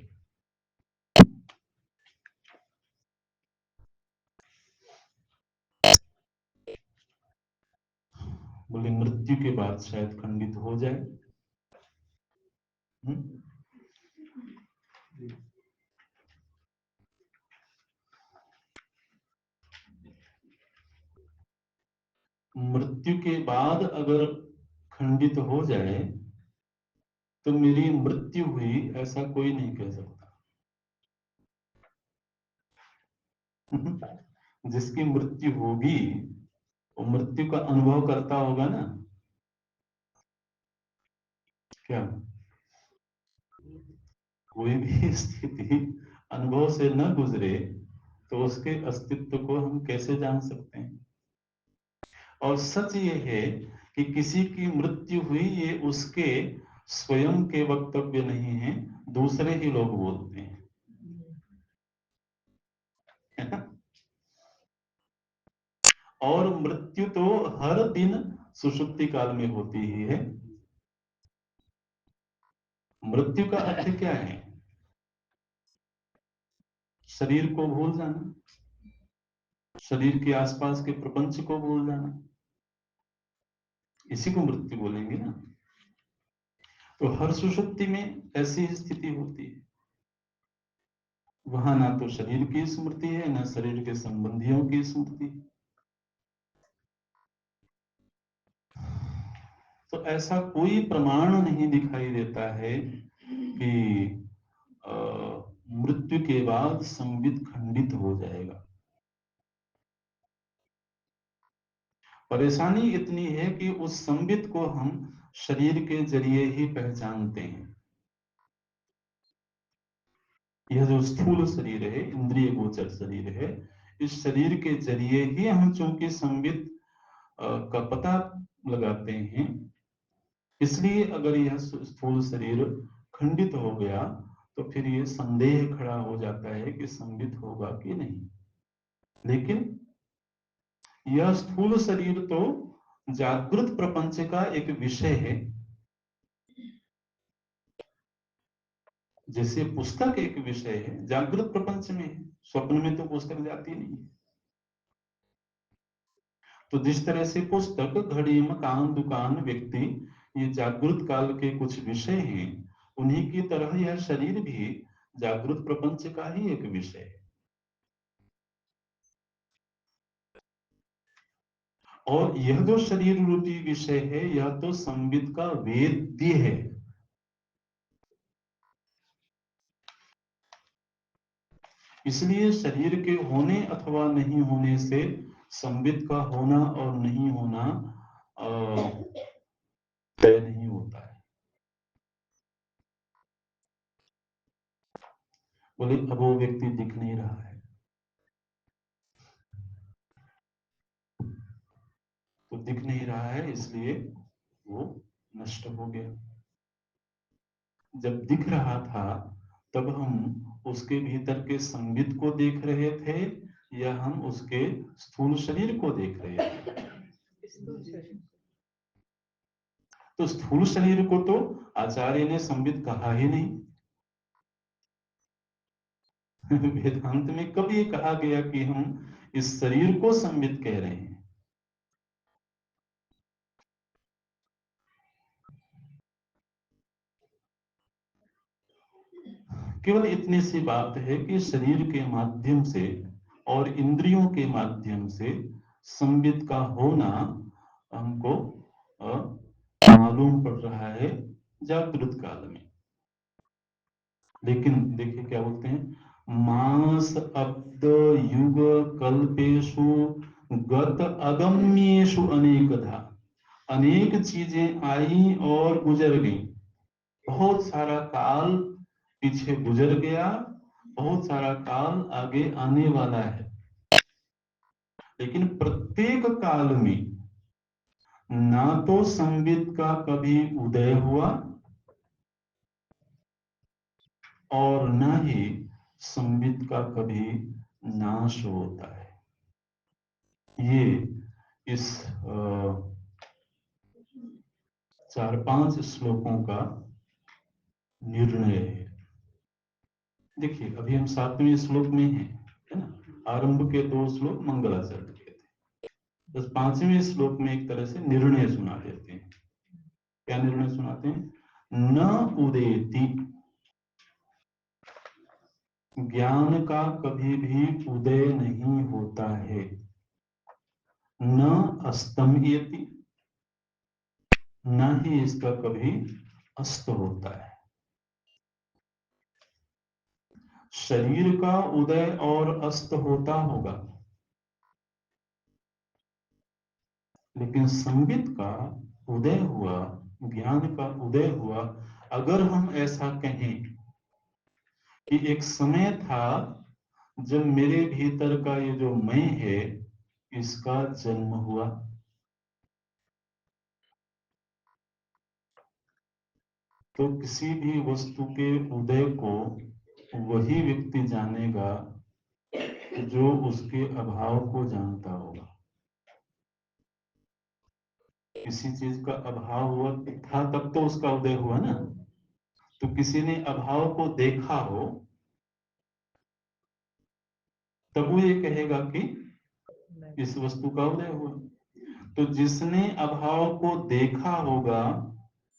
बोले मृत्यु के बाद शायद खंडित हो जाए। मृत्यु के बाद अगर खंडित हो जाए तो मेरी मृत्यु हुई ऐसा कोई नहीं कह सकता। जिसकी मृत्यु होगी वो मृत्यु का अनुभव करता होगा ना। क्या कोई भी स्थिति अनुभव से न गुजरे तो उसके अस्तित्व को हम कैसे जान सकते हैं। और सच ये है कि किसी की मृत्यु हुई ये उसके स्वयं के वक्तव्य नहीं है, दूसरे ही लोग बोलते हैं, है ना? और मृत्यु तो हर दिन सुषुप्ति काल में होती ही है। मृत्यु का अर्थ क्या है? शरीर को भूल जाना, शरीर के आसपास के प्रपंच को भूल जाना, इसी को मृत्यु बोलेंगे ना। तो हर सुषुप्ति में ऐसी स्थिति होती है। वहां ना तो शरीर की स्मृति है ना शरीर के संबंधियों की स्मृति। तो ऐसा कोई प्रमाण नहीं दिखाई देता है कि मृत्यु के बाद संबित खंडित हो जाएगा। परेशानी इतनी है कि उस संबित को हम शरीर के जरिए ही पहचानते हैं। यह जो स्थूल शरीर है, इंद्रिय गोचर शरीर है, इस शरीर के जरिए ही हम चूंकि संबित का पता लगाते हैं। इसलिए अगर यह स्थूल शरीर खंडित हो गया तो फिर ये संदेह खड़ा हो जाता है कि संबित होगा कि नहीं। लेकिन यह स्थूल शरीर तो जागृत प्रपंच का एक विषय है। जैसे पुस्तक एक विषय है, जागृत प्रपंच में है, स्वप्न में तो पुस्तक जाती नहीं है। तो जिस तरह से पुस्तक, घड़ी, मकान, दुकान, व्यक्ति ये जागृत काल के कुछ विषय हैं, उन्हीं की तरह यह शरीर भी जागृत प्रपंच का ही एक विषय है। और यह जो शरीर रूपी विषय है, यह तो संबित का वेद्य है। इसलिए शरीर के होने अथवा नहीं होने से संबित का होना और नहीं होना तय नहीं होता है। बोले अब वो व्यक्ति दिख नहीं रहा है, तो दिख नहीं रहा है इसलिए वो नष्ट हो गया। जब दिख रहा था तब हम उसके भीतर के संबित को देख रहे थे या हम उसके स्थूल शरीर को देख रहे थे? तो स्थूल शरीर को तो आचार्य ने संबित कहा ही नहीं। वेदांत में कब ये कहा गया कि हम इस शरीर को संबित कह रहे हैं? केवल इतनी सी बात है कि शरीर के माध्यम से और इंद्रियों के माध्यम से संबित का होना हमको मालूम पड़ रहा है जागृत काल में। लेकिन देखिए क्या बोलते हैं, मास अब्द युग कल्पेशु गत अगम्येषु अनेकधा। अनेक चीजें आई और गुजर गई, बहुत सारा काल पीछे गुजर गया, बहुत सारा काल आगे आने वाला है। लेकिन प्रत्येक काल में ना तो संबित का कभी उदय हुआ और न ही संबित का कभी नाश होता है। ये इस 4-5 श्लोकों का निर्णय है। देखिए अभी हम 7वें श्लोक में हैं, है ना। आरंभ के 2 श्लोक मंगलाचरण के थे, बस 5वें श्लोक में एक तरह से निर्णय सुना देते हैं। क्या निर्णय सुनाते हैं? न उदेति, ज्ञान का कभी भी उदय नहीं होता है। न अस्तम्यति, न ही इसका कभी अस्त होता है। शरीर का उदय और अस्त होता होगा, लेकिन संबित का उदय हुआ, ज्ञान का उदय हुआ। अगर हम ऐसा कहें कि एक समय था जब मेरे भीतर का ये जो मैं है इसका जन्म हुआ, तो किसी भी वस्तु के उदय को वही व्यक्ति जानेगा जो उसके अभाव को जानता होगा। किसी चीज का अभाव हुआ था तब तो उसका उदय हुआ ना। तो किसी ने अभाव को देखा हो तब वो ये कहेगा कि इस वस्तु का उदय हुआ। तो जिसने अभाव को देखा होगा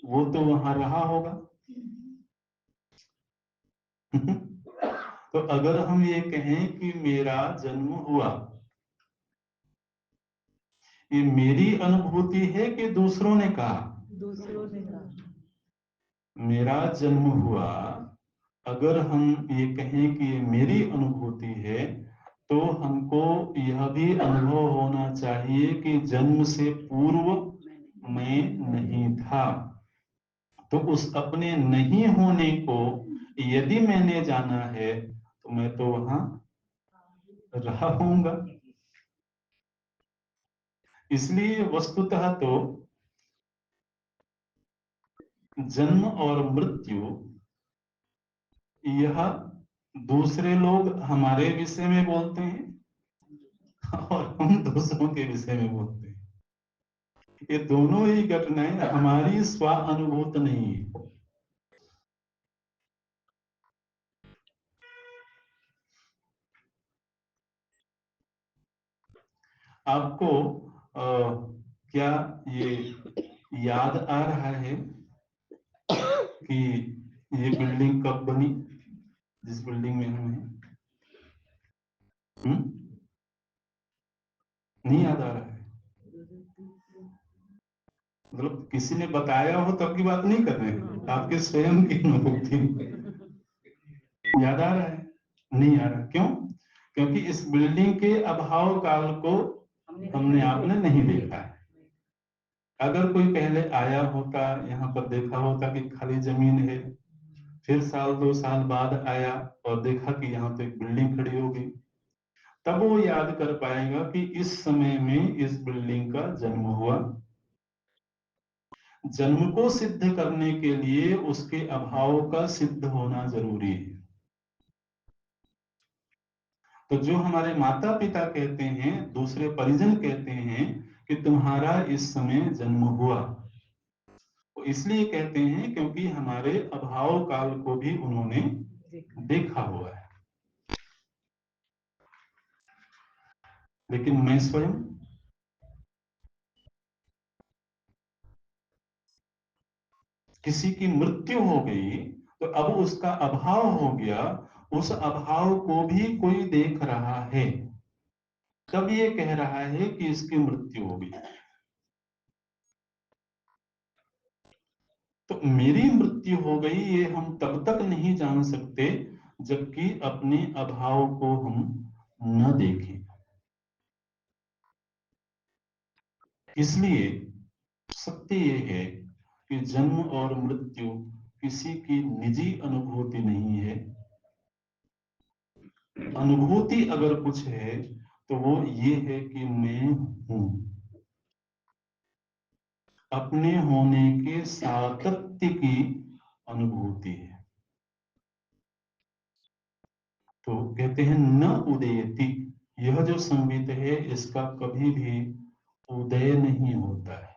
वो तो वहां रहा होगा। तो अगर हम ये कहें कि मेरा जन्म हुआ, ये मेरी अनुभूति है कि दूसरों ने कहा? दूसरों ने कहा। मेरा जन्म हुआ अगर हम ये कहें कि ये मेरी अनुभूति है, तो हमको यह भी अनुभव होना चाहिए कि जन्म से पूर्व मैं नहीं था। तो उस अपने नहीं होने को यदि मैंने जाना है, तो मैं तो वहां रहा होऊंगा। इसलिए वस्तुतः तो जन्म और मृत्यु, यह दूसरे लोग हमारे विषय में बोलते हैं और हम दूसरों के विषय में बोलते हैं। ये दोनों ही घटनाएं हमारी स्व अनुभूत नहीं है। आपको क्या ये याद आ रहा है कि ये बिल्डिंग कब बनी, जिस बिल्डिंग में हम हैं? नहीं याद आ रहा है? मतलब किसी ने बताया हो तब की बात नहीं कर रहे हैं, आपके स्वयं की अनुभूति याद आ रहा है? नहीं आ रहा, क्यों? क्योंकि इस बिल्डिंग के अभाव काल को हमने आपने नहीं देखा है। अगर कोई पहले आया होता, यहाँ पर देखा होता कि खाली जमीन है, फिर साल 2 साल बाद आया और देखा कि यहाँ तो एक बिल्डिंग खड़ी होगी, तब वो याद कर पाएगा कि इस समय में इस बिल्डिंग का जन्म हुआ। जन्म को सिद्ध करने के लिए उसके अभाव का सिद्ध होना जरूरी है। तो जो हमारे माता पिता कहते हैं, दूसरे परिजन कहते हैं कि तुम्हारा इस समय जन्म हुआ, तो इसलिए कहते हैं क्योंकि हमारे अभाव काल को भी उन्होंने देखा हुआ है। लेकिन मैं स्वयं, किसी की मृत्यु हो गई तो अब उसका अभाव हो गया, उस अभाव को भी कोई देख रहा है, तब ये कह रहा है कि इसकी मृत्यु हो गई। तो मेरी मृत्यु हो गई ये हम तब तक नहीं जान सकते जबकि अपने अभाव को हम न देखें। इसलिए सत्य ये है कि जन्म और मृत्यु किसी की निजी अनुभूति नहीं है। अनुभूति अगर कुछ है तो वो ये है कि मैं हूं, अपने होने के सातत्य की अनुभूति है। तो कहते हैं न उदयति, यह जो संबित है इसका कभी भी उदय नहीं होता है।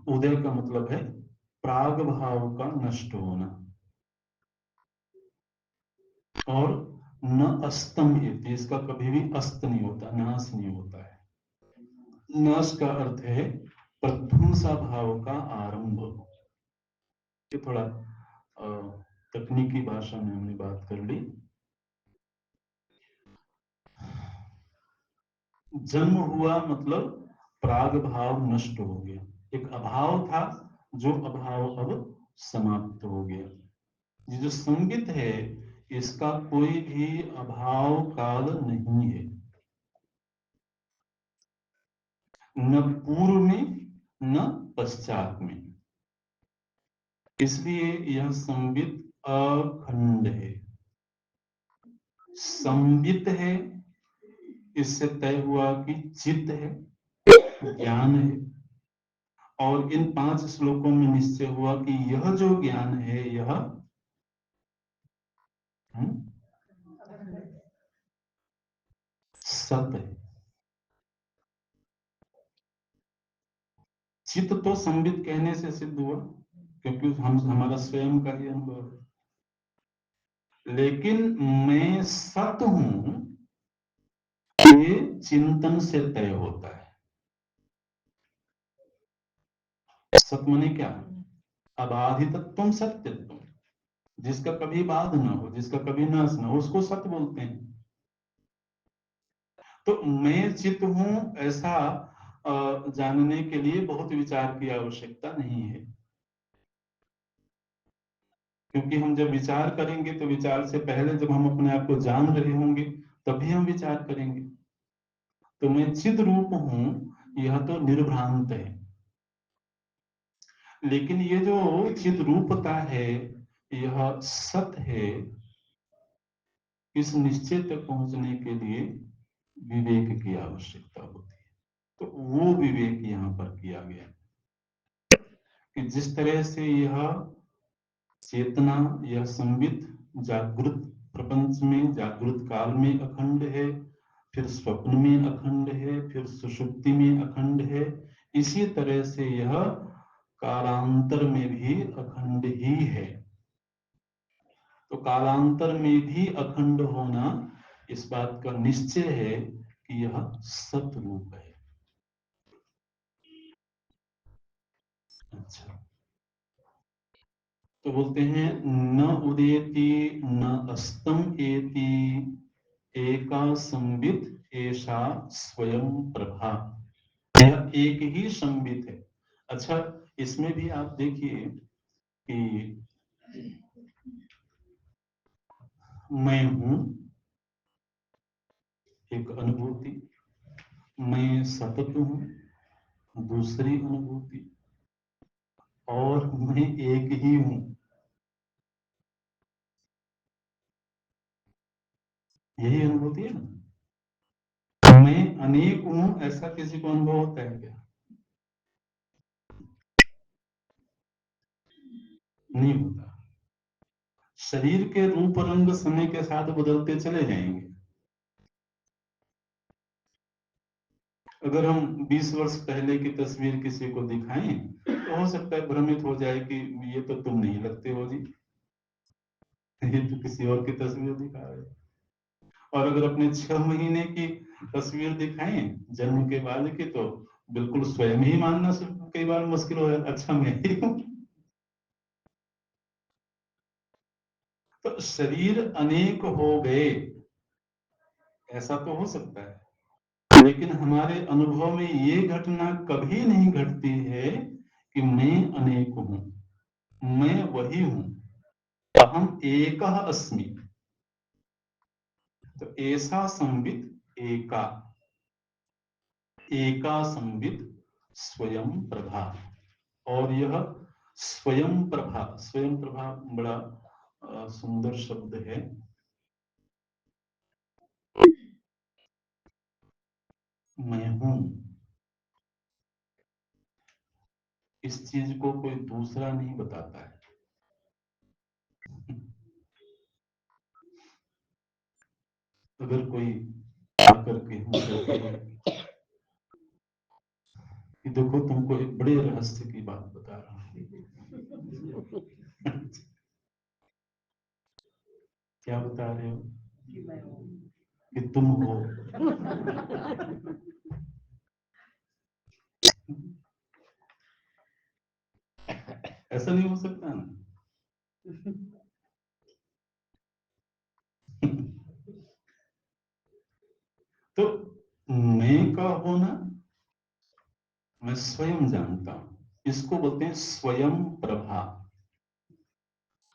उदय का मतलब है प्राग भाव का नष्ट होना। और न अस्तम इति, इसका कभी भी अस्त नहीं होता, नाश नहीं होता है। नाश का अर्थ है प्रध्वंसा भाव का आरंभ। ये थोड़ा तकनीकी भाषा में हमने बात कर ली। जन्म हुआ मतलब प्राग भाव नष्ट हो गया, एक अभाव था जो अभाव अब समाप्त हो गया। ये जो संगीत है इसका कोई भी अभाव काल नहीं है, न पूर्व में न पश्चात में। इसलिए यह संबित अखंड है। संबित है, इससे तय हुआ कि चित्त है, ज्ञान है। और इन 5 श्लोकों में निश्चय हुआ कि यह जो ज्ञान है यह सत्य है। चित्त तो संबित कहने से सिद्ध हुआ क्योंकि हम हमारा स्वयं का ही अनुभव है। लेकिन मैं सत्य हूं ये चिंतन से तय होता है। सत्य माने क्या? अबाधितत्वम सत्यत्वम, जिसका कभी बाध ना हो, जिसका कभी नाश ना हो, उसको सत्य बोलते हैं। तो मैं चित्त हूं ऐसा जानने के लिए बहुत विचार की आवश्यकता नहीं है। क्योंकि हम जब विचार करेंगे तो विचार से पहले जब हम अपने आप को जान रहे होंगे तभी हम विचार करेंगे। तो मैं चिद रूप हूं, यह तो निर्भ्रांत है। लेकिन ये जो चिद रूपता है, यह सत है। इस निश्चय तक पहुंचने के लिए विवेक की आवश्यकता होती है। तो वो विवेक यहाँ पर किया गया कि जिस तरह से यह चेतना, यह संवित जागृत प्रपंच में, जागृत काल में अखंड है, फिर स्वप्न में अखंड है, फिर सुषुप्ति में अखंड है, इसी तरह से यह कालांतर में भी अखंड ही है। तो कालांतर में भी अखंड होना, इस बात का निश्चय है कि यह सतरूप है। अच्छा, तो बोलते हैं न उदेति न अस्तम एति एका संवित एषा स्वयं प्रभा। यह एक ही संवित है। अच्छा, इसमें भी आप देखिए कि मैं हूं एक अनुभूति, मैं सतत हूं दूसरी अनुभूति, और मैं एक ही हूं, यही अनुभूति है ना। मैं अनेक हूं, ऐसा किसी को अनुभव होता है क्या? नहीं होता। शरीर के रूप रंग समय के साथ बदलते चले जाएंगे। अगर हम 20 वर्ष पहले की तस्वीर किसी को दिखाएं तो हो सकता है भ्रमित हो जाए कि ये तो तुम नहीं लगते हो जी, ये तो किसी और की तस्वीर दिखा रहे हो। और अगर अपने 6 महीने की तस्वीर दिखाएं जन्म के बाद की, तो बिल्कुल स्वयं ही मानना कई बार मुश्किल हो जाता, अच्छा मैं ही हूं। तो शरीर अनेक हो गए, ऐसा तो हो सकता है, लेकिन हमारे अनुभव में ये घटना कभी नहीं घटती है कि मैं अनेक हूं, मैं वही हूं, अहम एकः अस्मि। तो ऐसा संवित एका, एका संवित स्वयं प्रभा। और यह स्वयं प्रभा, स्वयं प्रभा बड़ा सुंदर शब्द है। मैं हूं, इस चीज को कोई दूसरा नहीं बताता है। अगर कोई आकर के हमसे कहे कि देखो तुमको एक बड़े रहस्य की बात बता रहा हूं। क्या बता रहे हो? कि तुम हो। ऐसा नहीं हो सकता ना। तो मैं का होना मैं स्वयं जानता हूं, इसको बोलते हैं स्वयं प्रभा।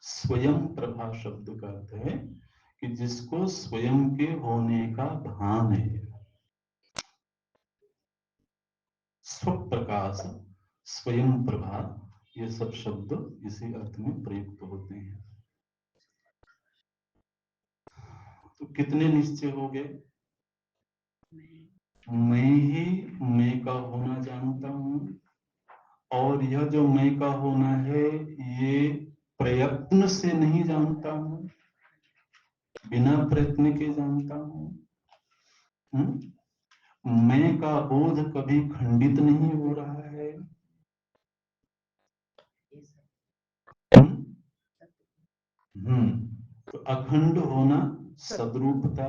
स्वयं प्रभा शब्द का अर्थ है कि जिसको स्वयं के होने का भान है। स्वप्रकाश, स्वयं प्रभा, ये सब शब्द इसी अर्थ में प्रयुक्त होते हैं। तो कितने निश्चय हो गए? मैं ही मैं का होना जानता हूं, और यह जो मैं का होना है ये प्रयत्न से नहीं जानता हूं, बिना प्रयत्न के जानता हूं। मैं का बोध कभी खंडित नहीं हो रहा है। तो अखंड होना, सद्रूपता,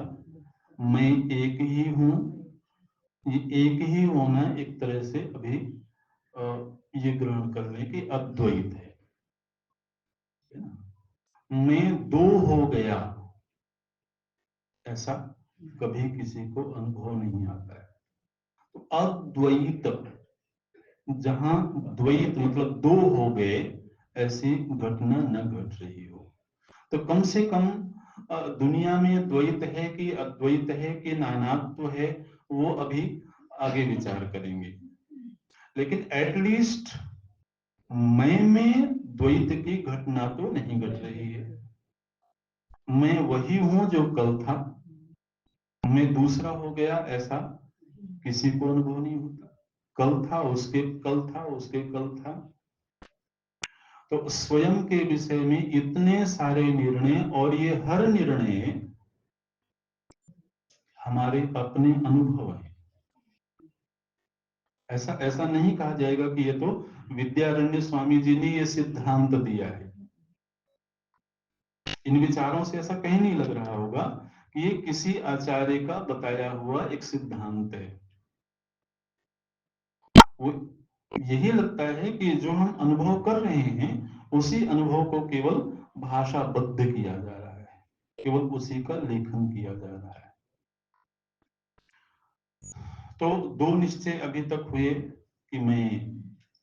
मैं एक ही हूं, ये एक ही होना एक तरह से अभी ये ग्रहण करने की अद्वैत है ना? मैं दो हो गया, ऐसा कभी किसी को अनुभव नहीं आता है। तो अद्वैत, जहां द्वैत मतलब दो हो गए, ऐसी घटना न घट रही हो। तो कम से कम दुनिया में द्वैत है कि अद्वैत है कि नानात्व है, वो अभी आगे विचार करेंगे। लेकिन एटलीस्ट मैं में द्वैत की घटना तो नहीं घट रही है। मैं वही हूं जो कल था, मैं दूसरा हो गया ऐसा किसी को अनुभव नहीं होता। कल था उसके कल था उसके कल था। तो स्वयं के विषय में इतने सारे निर्णय, और ये हर निर्णय हमारे अपने अनुभव है। ऐसा ऐसा नहीं कहा जाएगा कि ये तो विद्यारण्य स्वामी जी ने ये सिद्धांत दिया है। इन विचारों से ऐसा कहीं नहीं लग रहा होगा कि ये किसी आचार्य का बताया हुआ एक सिद्धांत है। वो यही लगता है कि जो हम अनुभव कर रहे हैं उसी अनुभव को केवल भाषाबद्ध किया जा रहा है, केवल उसी का लेखन किया जा रहा है। तो दो निश्चय अभी तक हुए कि मैं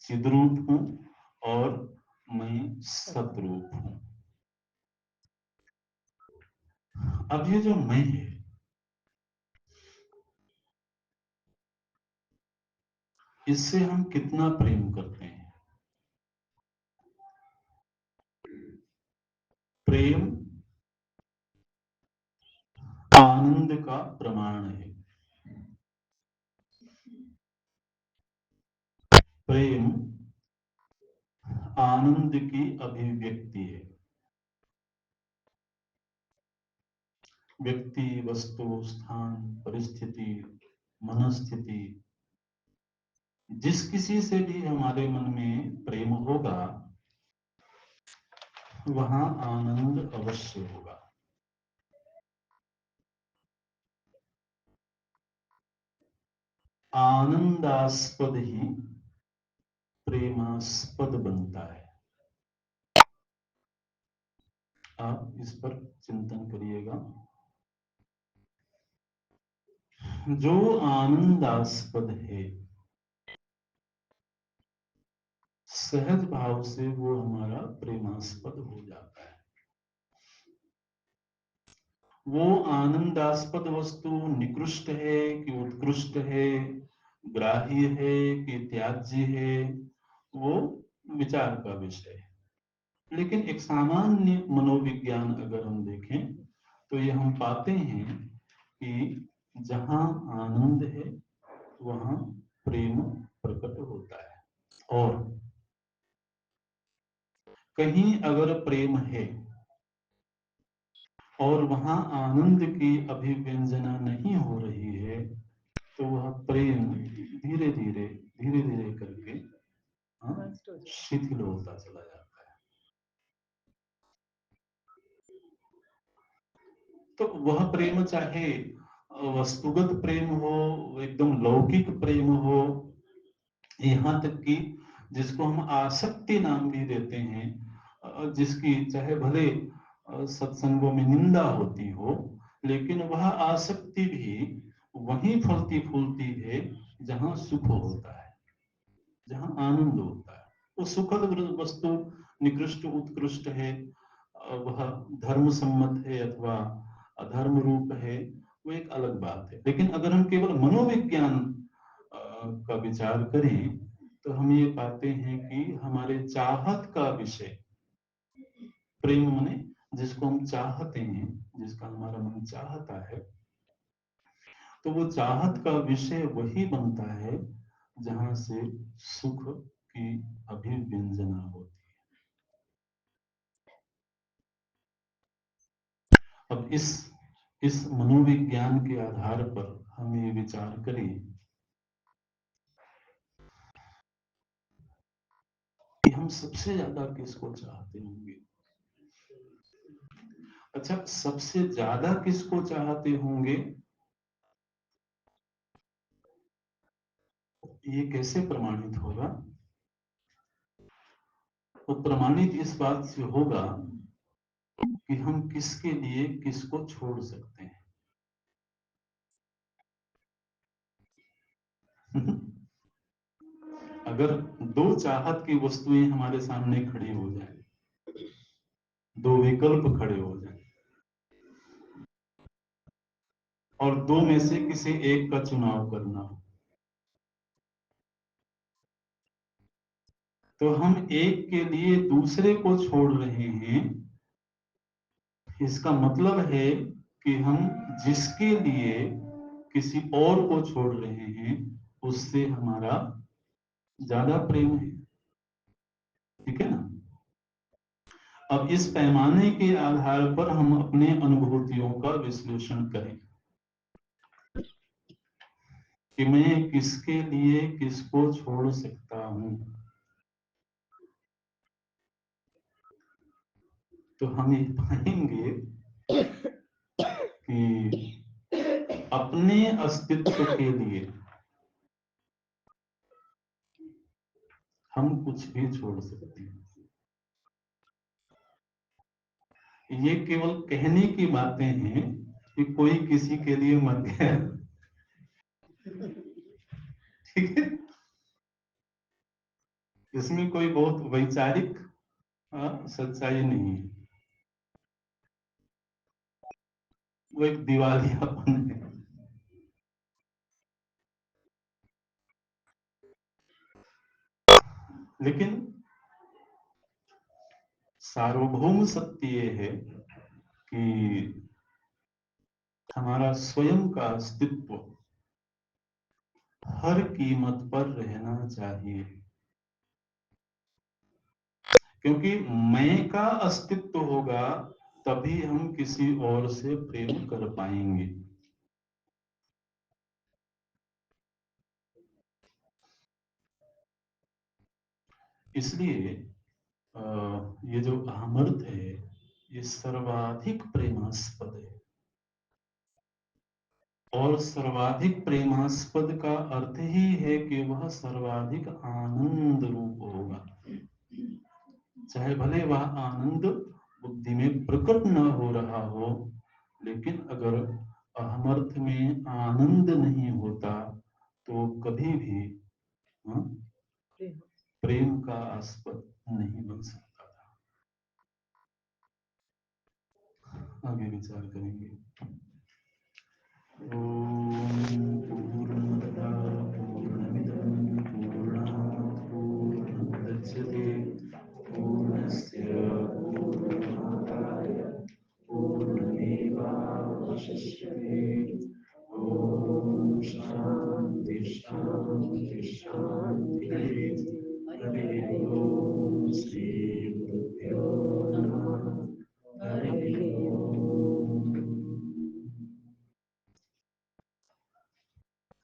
चिद्रूप हूं और मैं सतरूप हूं। अब ये जो मैं है, इससे हम कितना प्रेम करते हैं? प्रेम आनंद का प्रमाण है। प्रेम आनंद की अभिव्यक्ति है। व्यक्ति, वस्तु, स्थान, परिस्थिति, मनस्थिति, जिस किसी से भी हमारे मन में प्रेम होगा वहां आनंद अवश्य होगा। आनंदास्पद ही प्रेमास्पद बनता है। आप इस पर चिंतन करिएगा। जो आनंदास्पद है, सहज भाव से वो हमारा प्रेमास्पद हो जाता है। वो आनंदास्पद वस्तु निकृष्ट है कि उत्कृष्ट है, ग्राह्य है कि त्याज्य है, वो विचार का विषय है। लेकिन एक सामान्य मनोविज्ञान अगर हम देखें तो ये हम पाते हैं कि जहां आनंद है वहां प्रेम प्रकट होता है। और कहीं अगर प्रेम है और वहां आनंद की अभिव्यंजना नहीं हो रही है तो वह प्रेम धीरे धीरे धीरे धीरे करके शिथिल होता चला जाता है। तो वह प्रेम चाहे वस्तुगत प्रेम हो, एकदम लौकिक प्रेम हो, यहाँ तक कि जिसको हम आसक्ति नाम भी देते हैं, जिसकी चाहे भले सत्संगों में निंदा होती हो, लेकिन वह आसक्ति भी वहीं फलती फूलती है जहां सुख होता है, जहां आनंद होता है। वो सुखद वस्तु निकृष्ट उत्कृष्ट है, वह धर्म सम्मत है अथवा अधर्म रूप है, वो एक अलग बात है। लेकिन अगर हम केवल मनोविज्ञान का विचार करें तो हम ये पाते हैं कि हमारे चाहत का विषय प्रेम माने जिसको हम चाहते हैं, जिसका हमारा मन चाहता है, तो वो चाहत का विषय वही बनता है जहां से सुख की अभिव्यंजना होती है। अब इस मनोविज्ञान के आधार पर हम ये विचार करें कि हम सबसे ज्यादा किसको चाहते होंगे। अच्छा, सबसे ज्यादा किसको चाहते होंगे, ये कैसे प्रमाणित होगा? वो प्रमाणित इस बात से होगा कि हम किसके लिए किसको छोड़ सकते हैं। अगर दो चाहत की वस्तुएं हमारे सामने खड़ी हो जाए, दो विकल्प खड़े हो जाए और दो में से किसी एक का चुनाव करना हो, तो हम एक के लिए दूसरे को छोड़ रहे हैं। इसका मतलब है कि हम जिसके लिए किसी और को छोड़ रहे हैं उससे हमारा ज्यादा प्रेम है। ठीक है ना? अब इस पैमाने के आधार पर हम अपने अनुभूतियों का विश्लेषण करें कि मैं किसके लिए किसको छोड़ सकता हूं। तो हम ये पाएंगे कि अपने अस्तित्व के लिए हम कुछ भी छोड़ सकते हैं। ये केवल कहने की बातें हैं कि कोई किसी के लिए मर गया। ठीक है? इसमें कोई बहुत वैचारिक सच्चाई नहीं है, वो एक दिवालियापन है। लेकिन सार्वभौम सत्य ये है कि हमारा स्वयं का अस्तित्व हर कीमत पर रहना चाहिए, क्योंकि मैं का अस्तित्व होगा तभी हम किसी और से प्रेम कर पाएंगे। इसलिए ये जो अहमर्थ है ये सर्वाधिक प्रेमास्पद है, और सर्वाधिक प्रेमास्पद का अर्थ ही है कि वह सर्वाधिक आनंद रूप होगा। चाहे भले वह आनंद बुद्धि में प्रकट न हो रहा हो, लेकिन अगर अहमर्थ में आनंद नहीं होता तो कभी भी हाँ, प्रेम का आस्पद नहीं बन सकता था। आगे विचार करेंगे। ओम पूर्णमदः पूर्णमिदं पूर्णात् पूर्णमुदच्यते पूर्णस्य पूर्णमादाय पूर्णमेवावशिष्यते। ओम शांति शांति शांति।